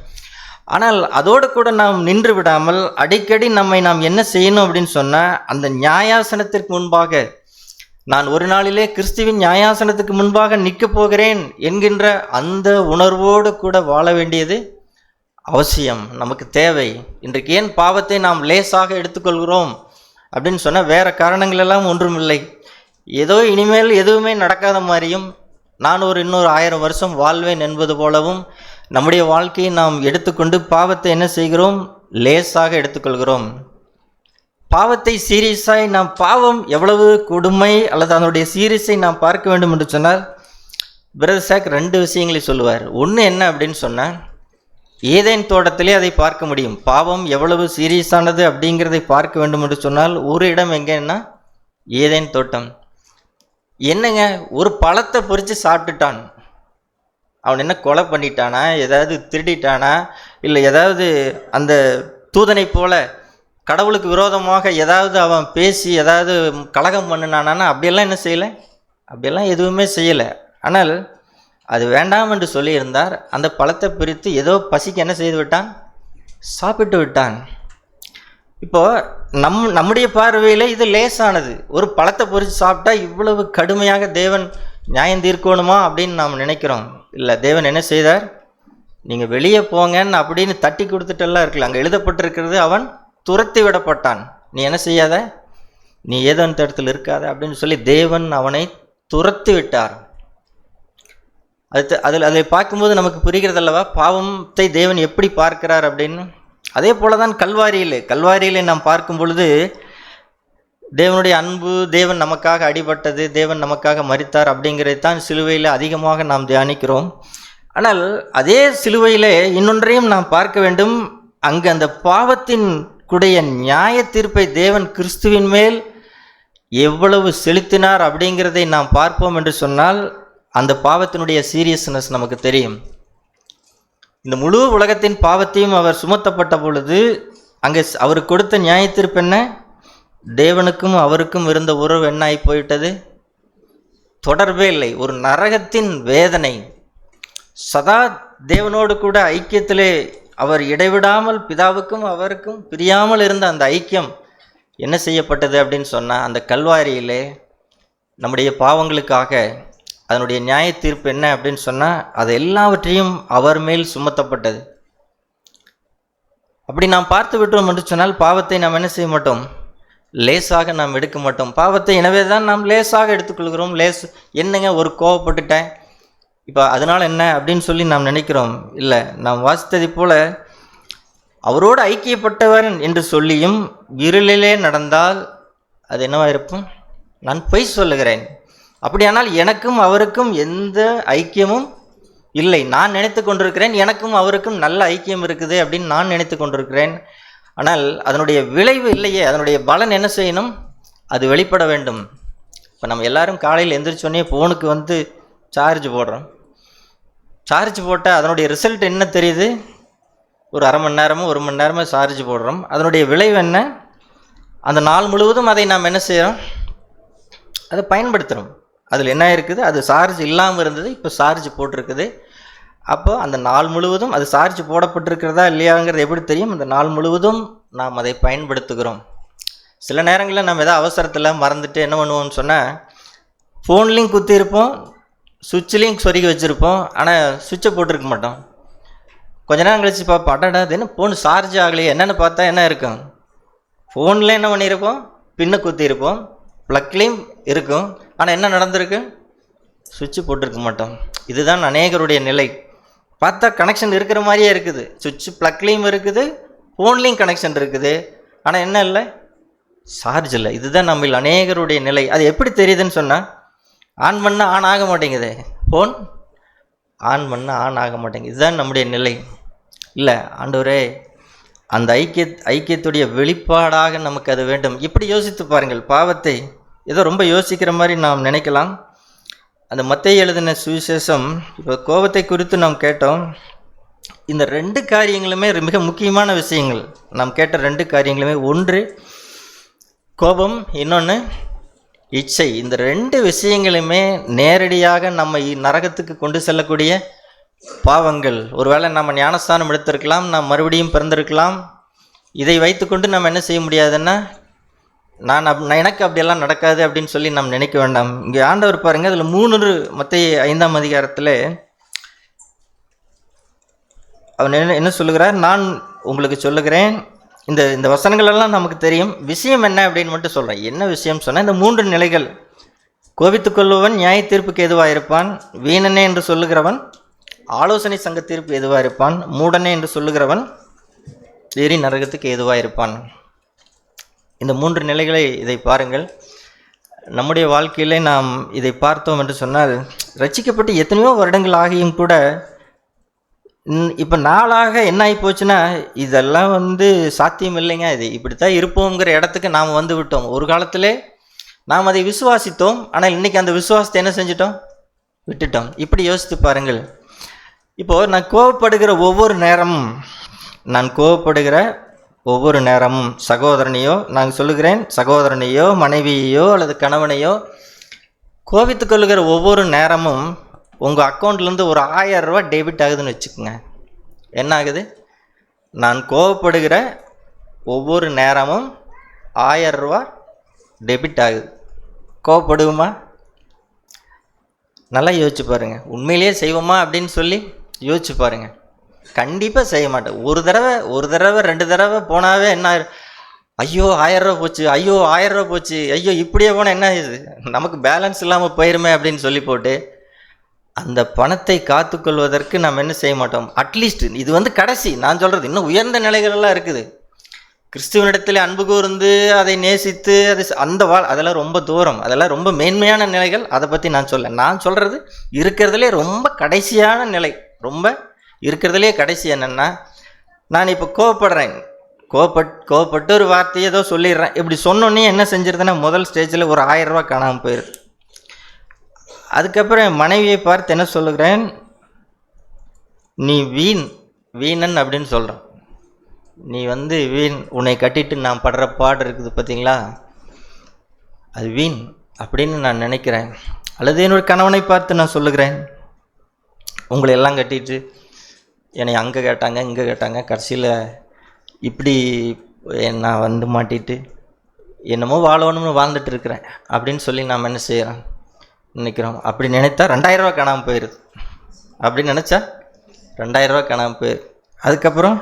ஆனால் அதோடு கூட நாம் நின்று விடாமல் அடிக்கடி நாம் என்ன செய்யணும் அப்படின்னு சொன்னால், அந்த நியாயாசனத்திற்கு முன்பாக, நான் ஒரு நாளிலே கிறிஸ்துவின் நியாயாசனத்துக்கு முன்பாக நிற்கப் போகிறேன் என்கின்ற அந்த உணர்வோடு கூட வாழ வேண்டியது அவசியம், நமக்கு தேவை. இன்றைக்கு ஏன் பாவத்தை நாம் லேசாக எடுத்துக்கொள்கிறோம் அப்படின்னு சொன்னால், வேறு காரணங்கள் எல்லாம் ஒன்றும் இல்லை. ஏதோ இனிமேல் எதுவுமே நடக்காத மாதிரியும், நான் இன்னொரு 1000 வருஷம் வாழ்வேன் என்பது போலவும் நம்முடைய வாழ்க்கையை நாம் எடுத்துக்கொண்டு பாவத்தை என்ன செய்கிறோம்? லேசாக எடுத்துக்கொள்கிறோம். பாவத்தை சீரியஸாய் நாம், பாவம் எவ்வளவு கொடுமை அல்லது அதனுடைய சீரியஸை நாம் பார்க்க வேண்டும் என்று சொன்னால், பிரதர் சாக் 2 விஷயங்களை சொல்லுவார். ஒன்று என்ன அப்படின்னு சொன்னால், ஏதேன் தோட்டத்திலே அதை பார்க்க முடியும். பாவம் எவ்வளவு சீரியஸானது அப்படிங்கிறதை பார்க்க வேண்டும் என்று சொன்னால், ஒரு இடம் எங்கன்னா ஏதேன் தோட்டம். என்னங்க, ஒரு பழத்தை பொறித்து சாப்பிட்டுட்டான். அவன் என்ன கொலை பண்ணிட்டானா, ஏதாவது திருடிட்டானா, இல்லை ஏதாவது அந்த தூதனை போல கடவுளுக்கு விரோதமாக ஏதாவது அவன் பேசி ஏதாவது கலகம் பண்ணினானா? அப்படியெல்லாம் என்ன செய்யலை, அப்படியெல்லாம் எதுவுமே செய்யலை. ஆனால் அது வேண்டாம் என்று சொல்லியிருந்தார். அந்த பழத்தை பிரித்து ஏதோ பசிக்கு என்ன செய்து விட்டான்? சாப்பிட்டு விட்டான். இப்போது நம்முடைய பார்வையில் இது லேசானது. ஒரு பழத்தை பொறித்து சாப்பிட்டா இவ்வளவு கடுமையாக தேவன் நியாயம் தீர்க்கணுமா அப்படின்னு நாம் நினைக்கிறோம். இல்லை, தேவன் என்ன செய்தார்? நீங்கள் வெளியே போங்கன்னு அப்படின்னு தட்டி கொடுத்துட்டெல்லாம் இருக்குல்ல, அங்கே எழுதப்பட்டிருக்கிறது, அவன் துரத்தி விடப்பட்டான். நீ என்ன செய்யாத, நீ ஏதோ அந்த இடத்துல இருக்காத அப்படின்னு சொல்லி தேவன் அவனை துரத்தி விட்டார். அதை பார்க்கும்போது நமக்கு புரிகிறது அல்லவா, பாவத்தை தேவன் எப்படி பார்க்கிறார் அப்படின்னு. அதே போல தான் கல்வாரியிலே நாம் பார்க்கும் பொழுது தேவனுடைய அன்பு, தேவன் நமக்காக அடிபட்டது, தேவன் நமக்காக மரித்தார் அப்படிங்கிறது தான் சிலுவையில் அதிகமாக நாம் தியானிக்கிறோம். ஆனால் அதே சிலுவையில் இன்னொன்றையும் நாம் பார்க்க வேண்டும். அங்கு அந்த பாவத்தின் கூடிய நியாய தீர்ப்பை தேவன் கிறிஸ்துவின் மேல் எவ்வளவு செலுத்தினார் அப்படிங்கிறதை நாம் பார்ப்போம் என்று சொன்னால், அந்த பாவத்தினுடைய சீரியஸ்னஸ் நமக்கு தெரியும். இந்த முழு உலகத்தின் பாவத்தையும் அவர் சுமத்தப்பட்ட பொழுது அங்கே அவர் கொடுத்த நியாய தீர்ப்பு என்ன? தேவனுக்கும் அவருக்கும் இருந்த உறவு என்ன ஆகி போயிட்டது? தொடர்பே இல்லை. ஒரு நரகத்தின் வேதனை. சதா தேவனோடு கூட ஐக்கியத்திலே அவர் இடைவிடாமல் பிதாவுக்கும் அவருக்கும் பிரியாமல் இருந்த அந்த ஐக்கியம் என்ன செய்யப்பட்டது அப்படின்னு சொன்னால், அந்த கல்வாரியிலே நம்முடைய பாவங்களுக்காக அதனுடைய நியாய தீர்ப்பு என்ன அப்படின்னு சொன்னால், அது எல்லாவற்றையும் அவர் மேல் சுமத்தப்பட்டது. அப்படி நாம் பார்த்து விட்டோம் என்று சொன்னால், பாவத்தை நாம் என்ன செய்ய மாட்டோம்? லேசாக நாம் எடுக்க மாட்டோம் பாவத்தை. எனவே தான் நாம் லேசாக எடுத்துக்கொள்கிறோம். என்னங்க ஒரு கோவப்பட்டுட்டேன், இப்போ அதனால் என்ன அப்படின்னு சொல்லி நாம் நினைக்கிறோம். இல்லை, நாம் வாசித்ததை போல அவரோடு ஐக்கியப்பட்டவன் என்று சொல்லியும் இருளிலே நடந்தால் அது என்னவா இருக்கும்? நான் பொய் சொல்லுகிறேன். அப்படியானால் எனக்கும் அவருக்கும் எந்த ஐக்கியமும் இல்லை. நான் நினைத்து கொண்டிருக்கிறேன் எனக்கும் அவருக்கும் நல்ல ஐக்கியம் இருக்குது அப்படின்னு நான் நினைத்து கொண்டிருக்கிறேன். ஆனால் அதனுடைய விளைவு இல்லையே, அதனுடைய பலன் என்ன செய்யணும்? அது வெளிப்பட வேண்டும். இப்போ நம்ம எல்லாரும் காலையில் எந்திரிச்சோடனே ஃபோனுக்கு வந்து சார்ஜ் போடுறோம். சார்ஜ் போட்டால் அதனுடைய ரிசல்ட் என்ன தெரியுது? ஒரு அரை மணி நேரமோ 1 மணி நேரமோ சார்ஜ் போடுறோம். அதனுடைய விளைவு என்ன? அந்த நாள் முழுவதும் அதை நாம் என்ன செய்கிறோம்? அதை பயன்படுத்துகிறோம். அதில் என்ன இருக்குது? அது சார்ஜ் இல்லாமல் இருந்தது, இப்போ சார்ஜ் போட்டிருக்குது. அப்போ அந்த நாள் முழுவதும் அது சார்ஜ் போடப்பட்டிருக்கிறதா இல்லையாங்கிறது எப்படி தெரியும்? அந்த நாள் முழுவதும் நாம் அதை பயன்படுத்துகிறோம். சில நேரங்களில் நம்ம எதாவது அவசரத்தில் மறந்துட்டு என்ன பண்ணுவோம்னு சொன்னால், ஃபோன்லேயும் குத்திருப்போம், சுவிட்ச்லேயும் சொருகி வச்சுருப்போம், ஆனால் சுவிட்சை போட்டிருக்க மாட்டோம். கொஞ்ச நேரம் கழிச்சு பார்ப்போம், அடடா அது என்ன ஃபோன் சார்ஜ் ஆகலையே, என்னென்னு பார்த்தா என்ன இருக்கும்? ஃபோனில் என்ன பண்ணியிருப்போம்? பின்னை குத்திருப்போம், ப்ளக்லேயும் இருக்கும், ஆனால் என்ன நடந்திருக்கு? சுவிட்சு போட்டிருக்க மாட்டோம். இதுதான் அநேகருடைய நிலை. பார்த்தா கனெக்ஷன் இருக்கிற மாதிரியே இருக்குது, சுவிட்சு ப்ளக்லேயும் இருக்குது, ஃபோன்லேயும் கனெக்ஷன் இருக்குது, ஆனால் என்ன இல்லை? சார்ஜ் இல்லை. இதுதான் நம்ம அநேகருடைய நிலை. அது எப்படி தெரியுதுன்னு சொன்னால், ஆன் பண்ணால் ஆன் ஆக மாட்டேங்குது, ஃபோன் ஆன் பண்ணால் ஆன் ஆக மாட்டேங்குது. இதுதான் நம்முடைய நிலை. இல்லை, ஆண்டவரே அந்த ஐக்கியத்துடைய வெளிப்பாடாக நமக்கு அது வேண்டும். இப்படி யோசித்து பாருங்கள். பாவத்தை ஏதோ ரொம்ப யோசிக்கிற மாதிரி நாம் நினைக்கலாம். அந்த மத்தேயு எழுதின சுவிசேஷம், இப்போ கோபத்தை குறித்து நாம் கேட்டோம். இந்த 2 காரியங்களுமே மிக முக்கியமான விஷயங்கள். நாம் கேட்ட 2 காரியங்களுமே, ஒன்று கோபம், இன்னொன்று இச்சை. இந்த 2 விஷயங்களுமே நேரடியாக நம்ம நரகத்துக்கு கொண்டு செல்லக்கூடிய பாவங்கள். ஒருவேளை நம்ம ஞானஸ்தானம் எடுத்திருக்கலாம், நாம் மறுபடியும் பிறந்திருக்கலாம். இதை வைத்துக்கொண்டு நம்ம என்ன செய்ய முடியாதுன்னா, எனக்கு அப்படியெல்லாம் நடக்காது அப்படின்னு சொல்லி நாம் நினைக்க வேண்டாம். இங்கே ஆண்டவர் பாருங்கள், அதில் 3 மத்தேயு 5ஆம் அதிகாரத்தில் அவன் என்ன சொல்லுகிறார்? நான் உங்களுக்கு சொல்லுகிறேன். இந்த வசனங்களெல்லாம் நமக்கு தெரியும். விஷயம் என்ன அப்படின்னு மட்டும் சொல்கிறேன். என்ன விஷயம் சொன்னால், இந்த 3 நிலைகள். கோபித்துக் கொள்பவன் நியாய தீர்ப்புக்கு எதுவாக இருப்பான், வீணனே என்று சொல்லுகிறவன் ஆலோசனை சங்க தீர்ப்பு எதுவாக இருப்பான், மூடனே என்று சொல்லுகிறவன் எரி நரகத்துக்கு எதுவாக இருப்பான். இந்த 3 நிலைகளை இதை பாருங்கள். நம்முடைய வாழ்க்கையிலே நாம் இதை பார்த்தோம் என்று சொன்னால், ரட்சிக்கப்பட்டு எத்தனையோ வருடங்கள் ஆகியும் கூட இப்போ நாளாக என்ன ஆகி போச்சுன்னா, இதெல்லாம் சாத்தியம் இல்லைங்க, இது இப்படித்தான் இருப்போங்கிற இடத்துக்கு நாம் வந்து விட்டோம். ஒரு காலத்திலே நாம் அதை விசுவாசித்தோம், ஆனால் இன்றைக்கி அந்த விசுவாசத்தை என்ன செஞ்சிட்டோம்? விட்டுட்டோம். இப்படி யோசித்து பாருங்கள். இப்போது நான் கோபப்படுகிற ஒவ்வொரு நேரமும் சகோதரனையோ, நான் சொல்லுகிறேன் சகோதரனையோ, மனைவியையோ அல்லது கணவனையோ கோபித்துக் கொள்ளுகிற ஒவ்வொரு நேரமும் உங்கள் அக்கௌண்ட்லேருந்து ஒரு 1000 ரூபா டெபிட் ஆகுதுன்னு வச்சுக்கோங்க. என்ன ஆகுது? நான் கோபப்படுகிற ஒவ்வொரு நேரமும் 1000 ரூபா டெபிட் ஆகுது. கோபப்படுவோமா? நல்லா யோசிச்சு பாருங்கள். உண்மையிலேயே செய்வோமா அப்படின்னு சொல்லி யோசிச்சு பாருங்கள். கண்டிப்பாக செய்ய மாட்டேன். ஒரு தடவை 2 தடவை போனாவே என்ன, ஐயோ 1000 ரூபா போச்சு, ஐயோ 1000 ரூபா போச்சு, ஐயோ இப்படியே போனால் என்ன ஆகுது, நமக்கு பேலன்ஸ் இல்லாமல் போயிருமே அப்படின்னு சொல்லி போட்டு அந்த பணத்தை காத்துக்கொள்வதற்கு நம்ம என்ன செய்ய மாட்டோம். அட்லீஸ்ட் இது கடைசி. நான் சொல்கிறது இன்னும் உயர்ந்த நிலைகளெல்லாம் இருக்குது. கிறிஸ்துவனிடத்தில் அன்பு கூர்ந்து அதை நேசித்து அதெல்லாம் ரொம்ப தூரம், அதெல்லாம் ரொம்ப மேன்மையான நிலைகள். அதை பற்றி நான் சொல்கிறது இருக்கிறதுலே ரொம்ப கடைசியான நிலை. ரொம்ப இருக்கிறதுலே கடைசி என்னென்னா, நான் இப்போ கோவப்படுறேன், கோவப்பட்டு ஒரு வார்த்தையை ஏதோ சொல்லிடுறேன். இப்படி சொன்னோன்னே என்ன செஞ்சிருதுன்னா, முதல் ஸ்டேஜில் ஒரு 1000 ரூபா காணாமல் போயிடுது. அதுக்கப்புறம் என் மனைவியை பார்த்து என்ன சொல்லுகிறேன், நீ வீணன் அப்படின்னு சொல்கிறேன். நீ வீண், உன்னை கட்டிட்டு நான் படுற பாடு இருக்குது பார்த்தீங்களா, அது வீண் அப்படின்னு நான் நினைக்கிறேன். அல்லது என்னோட கணவனை பார்த்து நான் சொல்லுகிறேன், உங்களை எல்லாம் கட்டிட்டு என்னை அங்கே கேட்டாங்க இங்கே கேட்டாங்க, கடைசியில் இப்படி நான் மாட்டிட்டு என்னமோ வாழணும்னு வாழ்ந்துட்டு இருக்கிறேன் அப்படின்னு சொல்லி நாம் என்ன செய்கிறோம், நினைக்கிறோம். அப்படி நினைத்தா 2000 ரூபா காணாமல் போயிடுது. அப்படின்னு நினச்சா 2000 ரூபா காணாமல் போயிடுது. அதுக்கப்புறம்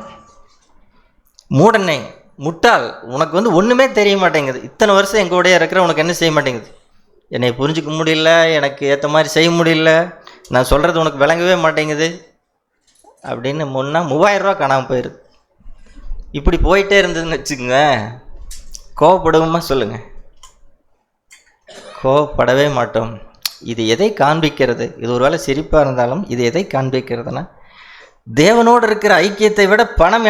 மூடனை முட்டாள், உனக்கு வந்து ஒன்றுமே தெரிய மாட்டேங்குது, இத்தனை வருஷம் எங்கள் கூடயே இருக்கிற உனக்கு என்ன செய்ய மாட்டேங்குது, என்னை புரிஞ்சிக்க முடியல, எனக்கு ஏற்ற மாதிரி செய்ய முடியல, நான் சொல்கிறது உனக்கு விளங்கவே மாட்டேங்குது அப்படின்னு முன்னா 3000 ரூபா காணாமல் போயிடுது. இப்படி போயிட்டே இருந்ததுன்னு வச்சுக்கோங்க, கோவப்படுவோமா சொல்லுங்கள்? கோவப்படவே மாட்டோம். இது எதை காண்பிக்கிறது? இது ஒரு வேளை சிரிப்பாக இருந்தாலும் இது எதை காண்பிக்கிறதுனா, தேவனோடு இருக்கிற ஐக்கியத்தை விட பணம்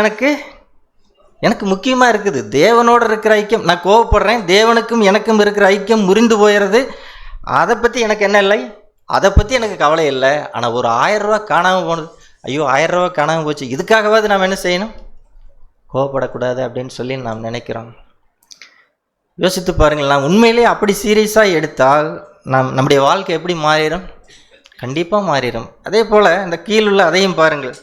எனக்கு முக்கியமாக இருக்குது. தேவனோடு இருக்கிற ஐக்கியம், நான் கோவப்படுறேன், தேவனுக்கும் எனக்கும் இருக்கிற ஐக்கியம் முறிந்து போயிடுறது, அதை பற்றி எனக்கு என்ன இல்லை, அதை பற்றி எனக்கு கவலை இல்லை. ஆனால் ஒரு 1000 ரூபா காணாமல் போனது, ஐயோ 1000 ரூபா காணாமல் போச்சு, இதுக்காகவாது நாம் என்ன செய்யணும், கோவப்படக்கூடாது அப்படின்னு சொல்லி நாம் நினைக்கிறோம். யோசித்து பாருங்கள், நாம் உண்மையிலே அப்படி சீரியஸாக எடுத்தால் நம்முடைய வாழ்க்கை எப்படி மாறிடும்? கண்டிப்பாக மாறிடும். அதே போல் இந்த கீழுள்ள அதையும் பாருங்கள்.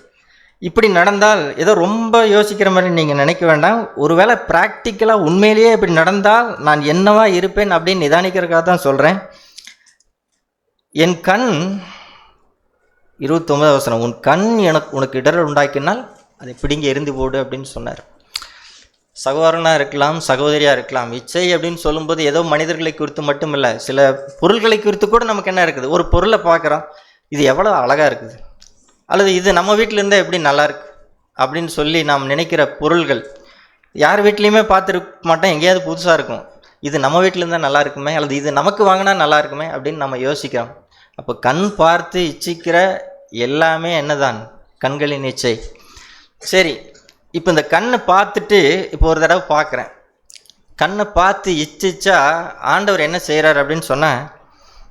இப்படி நடந்தால் ஏதோ ரொம்ப யோசிக்கிற மாதிரி நீங்கள் நினைக்க வேண்டாம். ஒருவேளை ப்ராக்டிக்கலாக உண்மையிலேயே இப்படி நடந்தால் நான் என்னவா இருப்பேன் அப்படின்னு நிதானிக்கிறதுக்காக தான் சொல்கிறேன். என் கண் 29 வசனம், உன் கண் உனக்கு இடரல் உண்டாக்கினால் அதை பிடிங்கி எரிந்து போடு அப்படின்னு சொன்னார். சகோதரனாக இருக்கலாம், சகோதரியாக இருக்கலாம். இச்சை அப்படின்னு சொல்லும்போது ஏதோ மனிதர்களை குறித்து மட்டும் இல்லை, சில பொருள்களை குறித்து கூட நமக்கு என்ன இருக்குது, ஒரு பொருளை பார்க்குறோம், இது எவ்வளோ அழகாக இருக்குது, அல்லது இது நம்ம வீட்டில் இருந்தால் எப்படி நல்லா இருக்கு அப்படின்னு சொல்லி நாம் நினைக்கிற பொருள்கள் யார் வீட்லேயுமே பார்த்துருக்க மாட்டோம், எங்கேயாவது புதுசாக இருக்கும், இது நம்ம வீட்டில் இருந்தால் நல்லா இருக்குமே, அல்லது இது நமக்கு வாங்கினா நல்லா இருக்குமே அப்படின்னு நம்ம யோசிக்கிறோம். அப்போ கண் பார்த்து இச்சிக்கிற எல்லாமே என்னதான், கண்களின் இச்சை. சரி, இப்போ இந்த கண்ணை பார்த்துட்டு இப்போ ஒரு தடவை பார்க்குறேன், கண்ணை பார்த்து இச்சிச்சா ஆண்டவர் என்ன செய்கிறார் அப்படின்னு சொன்னால்,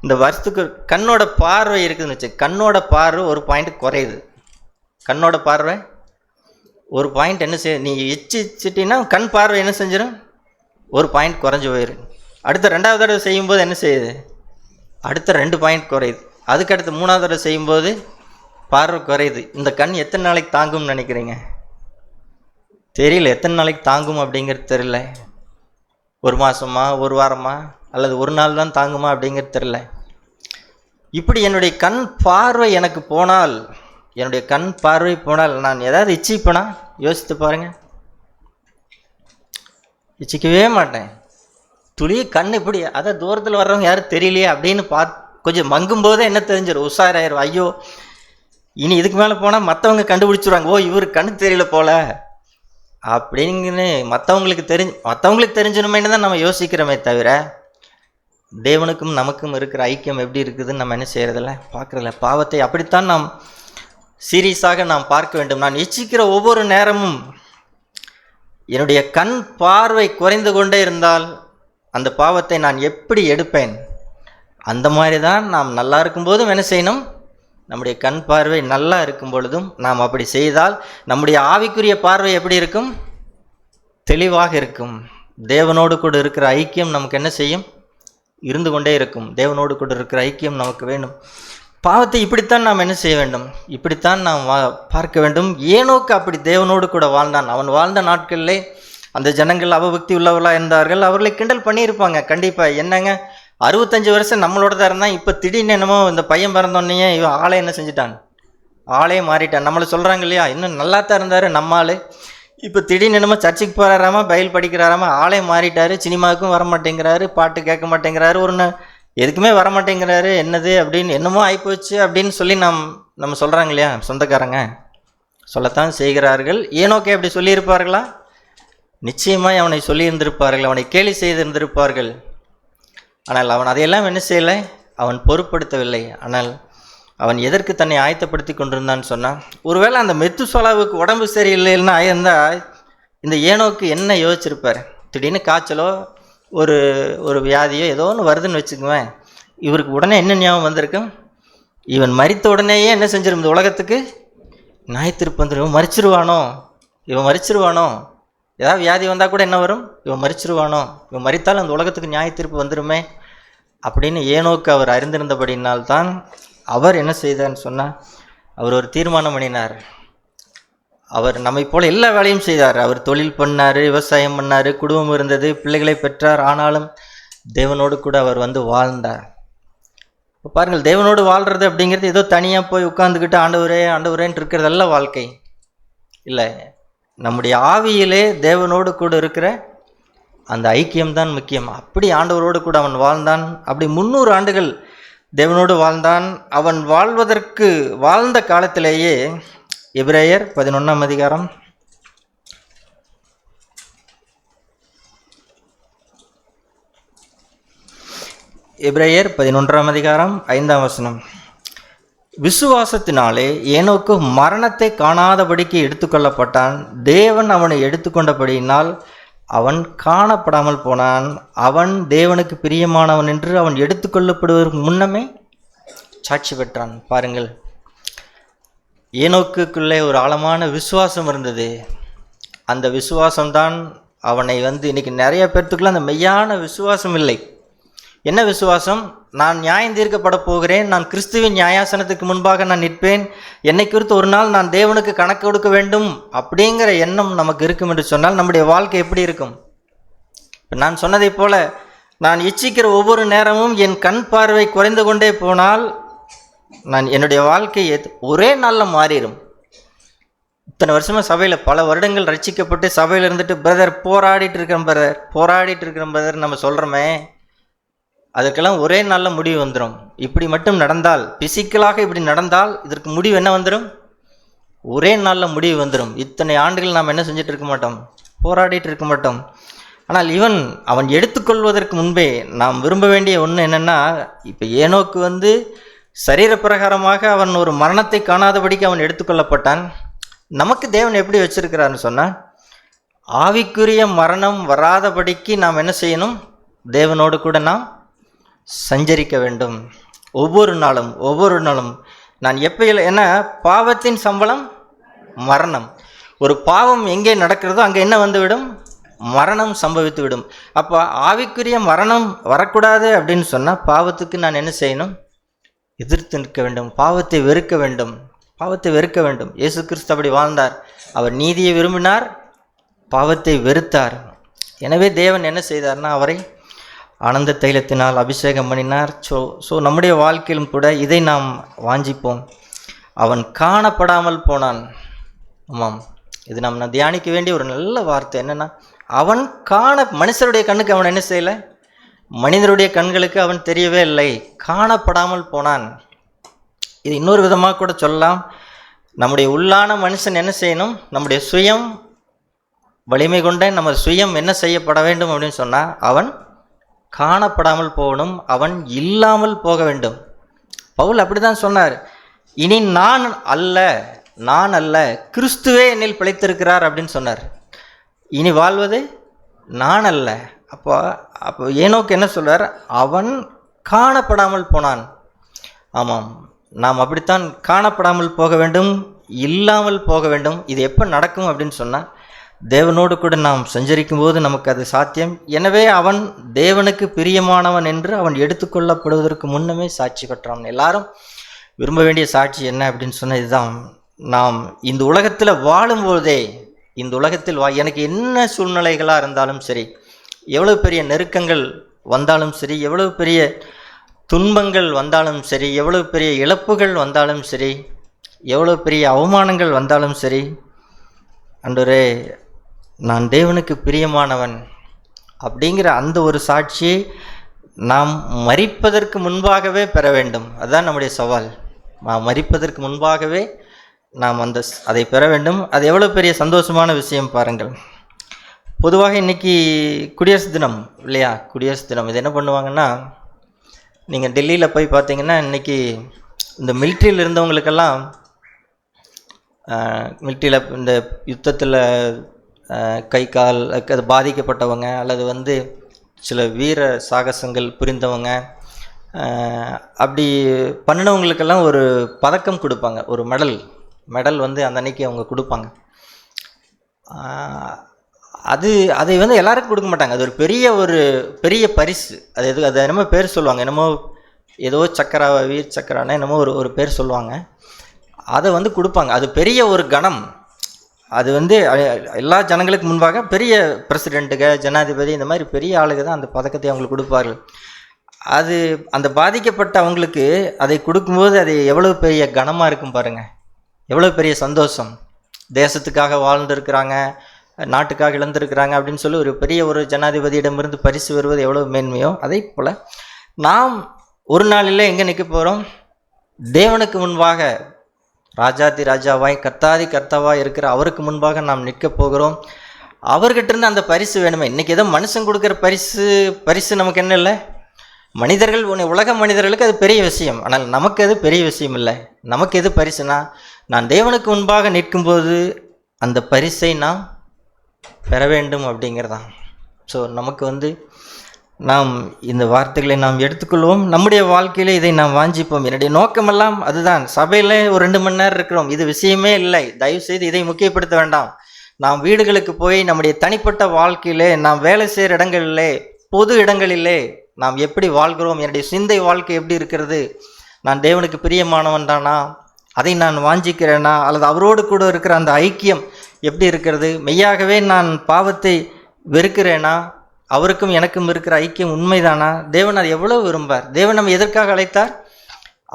இந்த வருஷத்துக்கு கண்ணோட பார்வை இருக்குதுன்னு வச்சு, கண்ணோட பார்வை ஒரு பாயிண்ட் குறையுது, கண்ணோட பார்வை ஒரு பாயிண்ட் என்ன செய்ய, நீ இச்சிச்சிட்டின்னா கண் பார்வை என்ன செஞ்சிடும், ஒரு பாயிண்ட் குறைஞ்சி போயிடும். அடுத்த 2வது தடவை செய்யும்போது என்ன செய்யுது, அடுத்த 2 பாயிண்ட் குறையுது. அதுக்கடுத்து 3வது தடவை செய்யும்போது பார்வை குறையுது. இந்த கண் எத்தனை நாளைக்கு தாங்கும்னு நினைக்கிறீங்க? தெரியல, எத்தனை நாளைக்கு தாங்கும் அப்படிங்கிறது தெரியல. 1 மாதமா, 1 வாரமா, அல்லது 1 நாள் தான் தாங்குமா அப்படிங்கிறது தெரியல. இப்படி என்னுடைய கண் பார்வை எனக்கு போனால், என்னுடைய கண் பார்வை போனால் நான் ஏதாவது இச்சிப்பேனா? யோசித்து பாருங்க, இச்சிக்கவே மாட்டேன். துளி கண் இப்படி, அதை தூரத்தில் வர்றவங்க யாரும் தெரியலையே அப்படின்னு கொஞ்சம் மங்கும் போதே என்ன தெரிஞ்சிடும், உஷாராயிரும், ஐயோ இனி இதுக்கு மேலே போனால் மற்றவங்க கண்டுபிடிச்சிருவாங்க, ஓ இவருக்கு கண்ணு தெரியல போல அப்படிங்கன்னு மற்றவங்களுக்கு தெரிஞ்சணுமேனு தான் நம்ம யோசிக்கிறோமே தவிர, தேவனுக்கும் நமக்கும் இருக்கிற ஐக்கியம் எப்படி இருக்குதுன்னு நம்ம என்ன செய்கிறதில்ல, பார்க்குறதில்ல. பாவத்தை அப்படித்தான் நாம் சீரியஸாக நாம் பார்க்க வேண்டும். நான் இச்சிக்கிற ஒவ்வொரு நேரமும் என்னுடைய கண் பார்வை குறைந்து கொண்டே இருந்தால் அந்த பாவத்தை நான் எப்படி எடுப்பேன்? அந்த மாதிரி தான் நாம் நல்லா இருக்கும்போதும் என்ன செய்யணும், நம்முடைய கண் பார்வை நல்லா இருக்கும் பொழுதும் நாம் அப்படி செய்தால் நம்முடைய ஆவிக்குரிய பார்வை எப்படி இருக்கும், தெளிவாக இருக்கும். தேவனோடு கூட இருக்கிற ஐக்கியம் நமக்கு என்ன செய்யும், இருந்து கொண்டே இருக்கும். தேவனோடு கூட இருக்கிற ஐக்கியம் நமக்கு வேண்டும். பாவத்தை இப்படித்தான் நாம் என்ன செய்ய வேண்டும், இப்படித்தான் நாம் பார்க்க வேண்டும். ஏனோக்கு அப்படி தேவனோடு கூட வாழ்ந்தான். அவன் வாழ்ந்த நாட்களிலே அந்த ஜனங்கள் அவபக்தி உள்ளவர்களாக இருந்தார்கள். அவர்களை கிண்டல் பண்ணியிருப்பாங்க கண்டிப்பாக. என்னங்க 65 வருஷம் நம்மளோட தான் இருந்தான், இப்போ திடீர்னு என்னமோ இந்த பையன் பிறந்தோடனே இவன் ஆளே என்ன செஞ்சுட்டான், ஆளே மாறிட்டான். நம்மளை சொல்கிறாங்க இல்லையா, இன்னும் நல்லா தான் இருந்தார் நம்ம ஆள், இப்போ திடீர்னு என்னமோ சர்ச்சுக்கு போகிறாராமா, பைபிள் படிக்கிறாராமா, ஆளே மாறிட்டார், சினிமாவுக்கும் வர மாட்டேங்கிறாரு, பாட்டு கேட்க மாட்டேங்கிறாரு, எதுக்குமே வர மாட்டேங்கிறாரு, என்னது அப்படின்னு என்னமோ ஆகிப்போச்சு அப்படின்னு சொல்லி நம்ம சொல்கிறாங்க இல்லையா, சொந்தக்காரங்க சொல்லத்தான் செய்கிறார்கள். ஏனோக்கே அப்படி சொல்லியிருப்பார்களா? நிச்சயமாக அவனை சொல்லியிருந்திருப்பார்கள், அவனை கேலி செய்திருந்திருப்பார்கள். ஆனால் அவன் அதையெல்லாம் என்ன செய்யலை, அவன் பொருட்படுத்தவில்லை. ஆனால் அவன் எதற்கு தன்னை ஆயத்தப்படுத்தி கொண்டிருந்தான்னு சொன்னான், ஒருவேளை அந்த மெத்துசோலாவுக்கு உடம்பு சரியில்லைன்னா ஆயிருந்தால் இந்த ஏனோக்கு என்ன யோசிச்சிருப்பார்? திடீர்னு காய்ச்சலோ ஒரு வியாதியோ ஏதோ ஒன்று வருதுன்னு வச்சுக்குவேன், இவருக்கு உடனே என்ன ஞாபகம் வந்திருக்கும், இவன் மரித்த உடனேயே என்ன செஞ்சிடும், இந்த உலகத்துக்கு நியாயத்தீர்ப்பு வந்துடும், இவன் மரிச்சிருவானோ, ஏதாவது வியாதி வந்தால் கூட என்ன வரும், இவன் மரிச்சிருவானோ, இவன் மரித்தால் அந்த உலகத்துக்கு நியாயத்தீர்ப்பு வந்துடுமே அப்படின்னு ஏனோக்கு அவர் அறிந்திருந்தபடினால்தான் அவர் என்ன செய்தார்னு சொன்னால், அவர் ஒரு தீர்மானம் பண்ணினார். அவர் நம்மை போல எல்லா வேலையும் செய்தார். அவர் தொழில் பண்ணார், விவசாயம் பண்ணார், குடும்பம் இருந்தது, பிள்ளைகளை பெற்றார். ஆனாலும் தேவனோடு கூட அவர் வாழ்ந்தார். இப்போ பாருங்கள், தேவனோடு வாழ்கிறது அப்படிங்கிறது ஏதோ தனியாக போய் உட்காந்துக்கிட்டு ஆண்டவரேன்ட்டு இருக்கிறதெல்லாம் வாழ்க்கை இல்லை. நம்முடைய ஆவியிலே தேவனோடு கூட இருக்கிற அந்த ஐக்கியம்தான் முக்கியம். அப்படி ஆண்டவரோடு கூட அவன் வாழ்ந்தான். அப்படி 300 ஆண்டுகள் தேவனோடு வாழ்ந்தான். அவன் வாழ்ந்த காலத்திலேயே எபிரேயர் 11ஆம் அதிகாரம் எபிரேயர் 11ஆம் அதிகாரம் 5ஆம் வசனம். விசுவாசத்தினாலே ஏனோக்கு மரணத்தை காணாதபடிக்கு எடுத்துக்கொள்ளப்பட்டான். தேவன் அவனை எடுத்துக்கொண்டபடியினால் அவன் காணப்படாமல் போனான். அவன் தேவனுக்கு பிரியமானவன் என்று அவன் எடுத்துக்கொள்ளப்படுவதற்கு முன்னமே சாட்சி பெற்றான். பாருங்கள், ஏனோக்குள்ளே ஒரு ஆழமான விசுவாசம் இருந்தது. அந்த விசுவாசம்தான் அவனை இன்னைக்கு நிறைய பேர்த்துக்குள்ள அந்த மெய்யான விசுவாசம் இல்லை. என்ன விசுவாசம்? நான் நியாயம் தீர்க்கப்பட போகிறேன், நான் கிறிஸ்துவின் நியாயாசனத்துக்கு முன்பாக நான் நிற்பேன், என்னை குறித்து ஒரு நாள் நான் தேவனுக்கு கணக்கு கொடுக்க வேண்டும் அப்படிங்கிற எண்ணம் நமக்கு இருக்கும் என்று சொன்னால் நம்முடைய வாழ்க்கை எப்படி இருக்கும்? இப்போ நான் சொன்னதை போல, நான் இச்சிக்கிற ஒவ்வொரு நேரமும் என் கண் பார்வை குறைந்து கொண்டே போனால் என்னுடைய வாழ்க்கை ஒரே நாளில் மாறிடும். இத்தனை வருஷமாக சபையில் பல வருடங்கள் ரட்சிக்கப்பட்டு சபையில் இருந்துட்டு பிரதர் போராடிட்டு இருக்கிறேன் பிரதர் நம்ம சொல்கிறோமே, அதுக்கெல்லாம் ஒரே நாளில் முடிவு வந்துடும். இப்படி மட்டும் நடந்தால், பிசிக்கலாக இப்படி நடந்தால் இதற்கு முடிவு என்ன வந்துடும்? ஒரே நாளில் முடிவு வந்துடும். இத்தனை ஆண்டுகள் நாம் என்ன செஞ்சுட்டு இருக்க மாட்டோம்? போராடிட்டு இருக்க மாட்டோம். ஆனால் அவன் எடுத்துக்கொள்வதற்கு முன்பே நாம் விரும்ப வேண்டிய ஒன்று என்னென்னா, இப்போ ஏனோக்கு சரீர பிரகாரமாக அவன் ஒரு மரணத்தை காணாதபடிக்கு அவன் எடுத்துக்கொள்ளப்பட்டான். நமக்கு தேவன் எப்படி வச்சிருக்கிறான்னு சொன்னால், ஆவிக்குரிய மரணம் வராதபடிக்கு நாம் என்ன செய்யணும்? தேவனோடு கூட நாம் சஞ்சரிக்க வேண்டும். ஒவ்வொரு நாளும் நான் ஏன்னா பாவத்தின் சம்பளம் மரணம். ஒரு பாவம் எங்கே நடக்கிறதோ அங்கே என்ன வந்துவிடும்? மரணம் சம்பவித்து விடும். அப்போ ஆவிக்குரிய மரணம் வரக்கூடாது அப்படின்னு சொன்னால் பாவத்துக்கு நான் என்ன செய்யணும்? எதிர்த்து நிற்க வேண்டும். பாவத்தை வெறுக்க வேண்டும். இயேசு கிறிஸ்து அப்படி வாழ்ந்தார். அவர் நீதியை விரும்பினார், பாவத்தை வெறுத்தார். எனவே தேவன் என்ன செய்தார்னா அவரை ஆனந்த தைலத்தினால் அபிஷேகம் பண்ணினார். ஸோ நம்முடைய வாழ்க்கையிலும் கூட இதை நாம் வாஞ்சிப்போம். அவன் காணப்படாமல் போனான். ஆமாம், இது நாம் தியானிக்க வேண்டிய ஒரு நல்ல வார்த்தை. என்னென்னா, அவன் மனுஷருடைய கண்ணுக்கு அவன் என்ன செய்யலை? மனிதருடைய கண்களுக்கு அவன் தெரியவே இல்லை, காணப்படாமல் போனான். இது இன்னொரு விதமாக கூட சொல்லலாம். நம்முடைய உள்ளான மனுஷன் என்ன செய்யணும்? நம்முடைய சுயம் வலிமை கொண்ட நம்ம சுயம் என்ன செய்யப்பட வேண்டும் அப்படின்னு சொன்னால், அவன் காணப்படாமல் போகணும், அவன் இல்லாமல் போக வேண்டும். பவுல் அப்படி தான் சொன்னார். இனி நான் அல்ல கிறிஸ்துவே என்னில் பிழைத்திருக்கிறார் அப்படின்னு சொன்னார். இனி வாழ்வது நான் அல்ல. அப்போ ஏனோக்கு என்ன சொல்றார்? அவன் காணப்படாமல் போனான். ஆமாம், நாம் அப்படித்தான் காணப்படாமல் போக வேண்டும், இல்லாமல் போக வேண்டும். இது எப்போ நடக்கும் அப்படின்னு சொன்னால், தேவனோடு கூட நாம் சஞ்சரிக்கும் போது நமக்கு அது சாத்தியம். எனவே அவன் தேவனுக்கு பிரியமானவன் என்று அவன் எடுத்துக்கொள்ளப்படுவதற்கு முன்னமே சாட்சி பெற்றான். எல்லாரும் விரும்ப வேண்டிய சாட்சி என்ன அப்படின்னு சொன்னால் இதுதான். நாம் இந்த உலகத்தில் வாழும்போதே, இந்த உலகத்தில் எனக்கு என்ன சூழ்நிலைகளாக இருந்தாலும் சரி, எவ்வளவு பெரிய நெருக்கங்கள் வந்தாலும் சரி, எவ்வளவு பெரிய துன்பங்கள் வந்தாலும் சரி, எவ்வளவு பெரிய இழப்புகள் வந்தாலும் சரி, எவ்வளவு பெரிய அவமானங்கள் வந்தாலும் சரி, ஆண்டவரே நான் தேவனுக்கு பிரியமானவன் அப்படிங்கிற அந்த ஒரு சாட்சியை நாம் மரிப்பதற்கு முன்பாகவே பெற வேண்டும். அதுதான் நம்முடைய சவால். நாம் மரிப்பதற்கு முன்பாகவே நாம் அதை பெற வேண்டும். அது எவ்வளோ பெரிய சந்தோஷமான விஷயம் பாருங்கள். பொதுவாக இன்றைக்கி குடியரசு தினம் இல்லையா? குடியரசு தினம் இது என்ன பண்ணுவாங்கன்னா, நீங்கள் டெல்லியில் போய் பார்த்தீங்கன்னா, இன்றைக்கி இந்த மிலிட்ரியில் இருந்தவங்களுக்கெல்லாம், மிலிட்ரியில் இந்த யுத்தத்தில் கை கால் அது பாதிக்கப்பட்டவங்க அல்லது சில வீர சாகசங்கள் புரிந்தவங்க, அப்படி பண்ணினவங்களுக்கெல்லாம் ஒரு பதக்கம் கொடுப்பாங்க, ஒரு மெடல் அந்த அன்னைக்கு அவங்க கொடுப்பாங்க. அதை எல்லாருக்கும் கொடுக்க மாட்டாங்க. அது ஒரு பெரிய பரிசு. அது என்னமோ பேர் சொல்லுவாங்க, என்னமோ ஏதோ வீர் சக்கரான என்னமோ ஒரு பேர் சொல்லுவாங்க. அதை கொடுப்பாங்க. அது பெரிய ஒரு கணம். அது எல்லா ஜனங்களுக்கு முன்பாக பெரிய பிரசிடெண்ட்டுக, ஜனாதிபதி, இந்த மாதிரி பெரிய ஆளுக தான் அந்த பதக்கத்தை அவங்களுக்கு கொடுப்பார்கள். அது அந்த பாதிக்கப்பட்ட அவங்களுக்கு அதை கொடுக்கும்போது அது எவ்வளோ பெரிய கனமாக இருக்கும் பாருங்கள், எவ்வளோ பெரிய சந்தோஷம். தேசத்துக்காக வாழ்ந்திருக்கிறாங்க, நாட்டுக்காக இழந்திருக்கிறாங்க அப்படின்னு சொல்லி ஒரு பெரிய ஒரு ஜனாதிபதியிடமிருந்து பரிசு வருவது எவ்வளோ மேன்மையோ, அதே போல் நாம் ஒரு நாளில் எங்கே நிற்க போகிறோம்? தேவனுக்கு முன்பாக ராஜாதி ராஜாவாய் கர்த்தாதி கர்த்தாவாய் இருக்கிற அவருக்கு முன்பாக நாம் நிற்க போகிறோம். அவர்கிட்ட இருந்து அந்த பரிசு வேணுமே. இன்றைக்கி ஏதோ மனுஷன் கொடுக்குற பரிசு நமக்கு என்ன இல்லை? மனிதர்கள், உலக மனிதர்களுக்கு அது பெரிய விஷயம். ஆனால் நமக்கு அது பெரிய விஷயம் இல்லை. நமக்கு எது பரிசுனா, நான் தேவனுக்கு முன்பாக நிற்கும்போது அந்த பரிசை நாம் பெற வேண்டும் அப்படிங்கிறதான். ஸோ நமக்கு நாம் இந்த வார்த்தைகளை நாம் எடுத்துக்கொள்வோம், நம்முடைய வாழ்க்கையில் இதை நாம் வாஞ்சிப்போம். என்னுடைய நோக்கமெல்லாம் அதுதான். சபையில் ஒரு 2 மணி நேரம் இருக்கிறோம், இது விஷயமே இல்லை. தயவுசெய்து இதை முக்கியப்படுத்த வேண்டாம். நாம் வீடுகளுக்கு போய் நம்முடைய தனிப்பட்ட வாழ்க்கையிலே, நாம் வேலை செய்கிற இடங்களிலே, பொது இடங்களிலே நாம் எப்படி வாழ்கிறோம், என்னுடைய சிந்தை வாழ்க்கை எப்படி இருக்கிறது, நான் தேவனுக்கு பிரியமானவன் தானா, அதை நான் வாஞ்சிக்கிறேனா, அல்லது அவரோடு கூட இருக்கிற அந்த ஐக்கியம் எப்படி இருக்கிறது, மெய்யாகவே நான் பாவத்தை வெறுக்கிறேனா, அவருக்கும் எனக்கும் இருக்கிற ஐக்கியம் உண்மைதானா, தேவன் அதை எவ்வளோ விரும்பார். தேவன் நம்ம எதற்காக அழைத்தார்?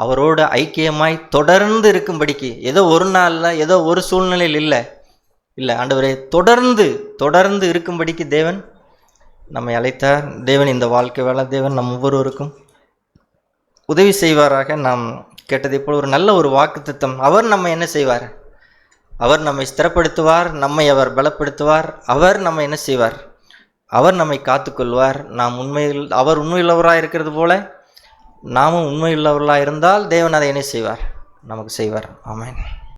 அவரோட ஐக்கியமாய் தொடர்ந்து இருக்கும்படிக்கு. ஏதோ ஒரு நாளில், ஏதோ ஒரு சூழ்நிலையில் இல்லை, ஆண்டவரே தொடர்ந்து இருக்கும்படிக்கு தேவன் நம்மை அழைத்தார். தேவன் இந்த வாழ்க்கை வேலை தேவன் நம் ஒவ்வொருவருக்கும் உதவி செய்வாராக. நாம் கேட்டதை போல் ஒரு நல்ல ஒரு வாக்குத்தத்தம். அவர் நம்ம என்ன செய்வார்? அவர் நம்மை ஸ்திரப்படுத்துவார், நம்மை அவர் பலப்படுத்துவார். அவர் நம்ம என்ன செய்வார்? அவர் நம்மை காத்துக்கொள்வார். அவர் உண்மையுள்ளவராக இருக்கிறது போல நாமும் உண்மையுள்ளவர்களாக இருந்தால் தேவன் அதை என்ன செய்வார்? நமக்கு செய்வார். ஆமென்.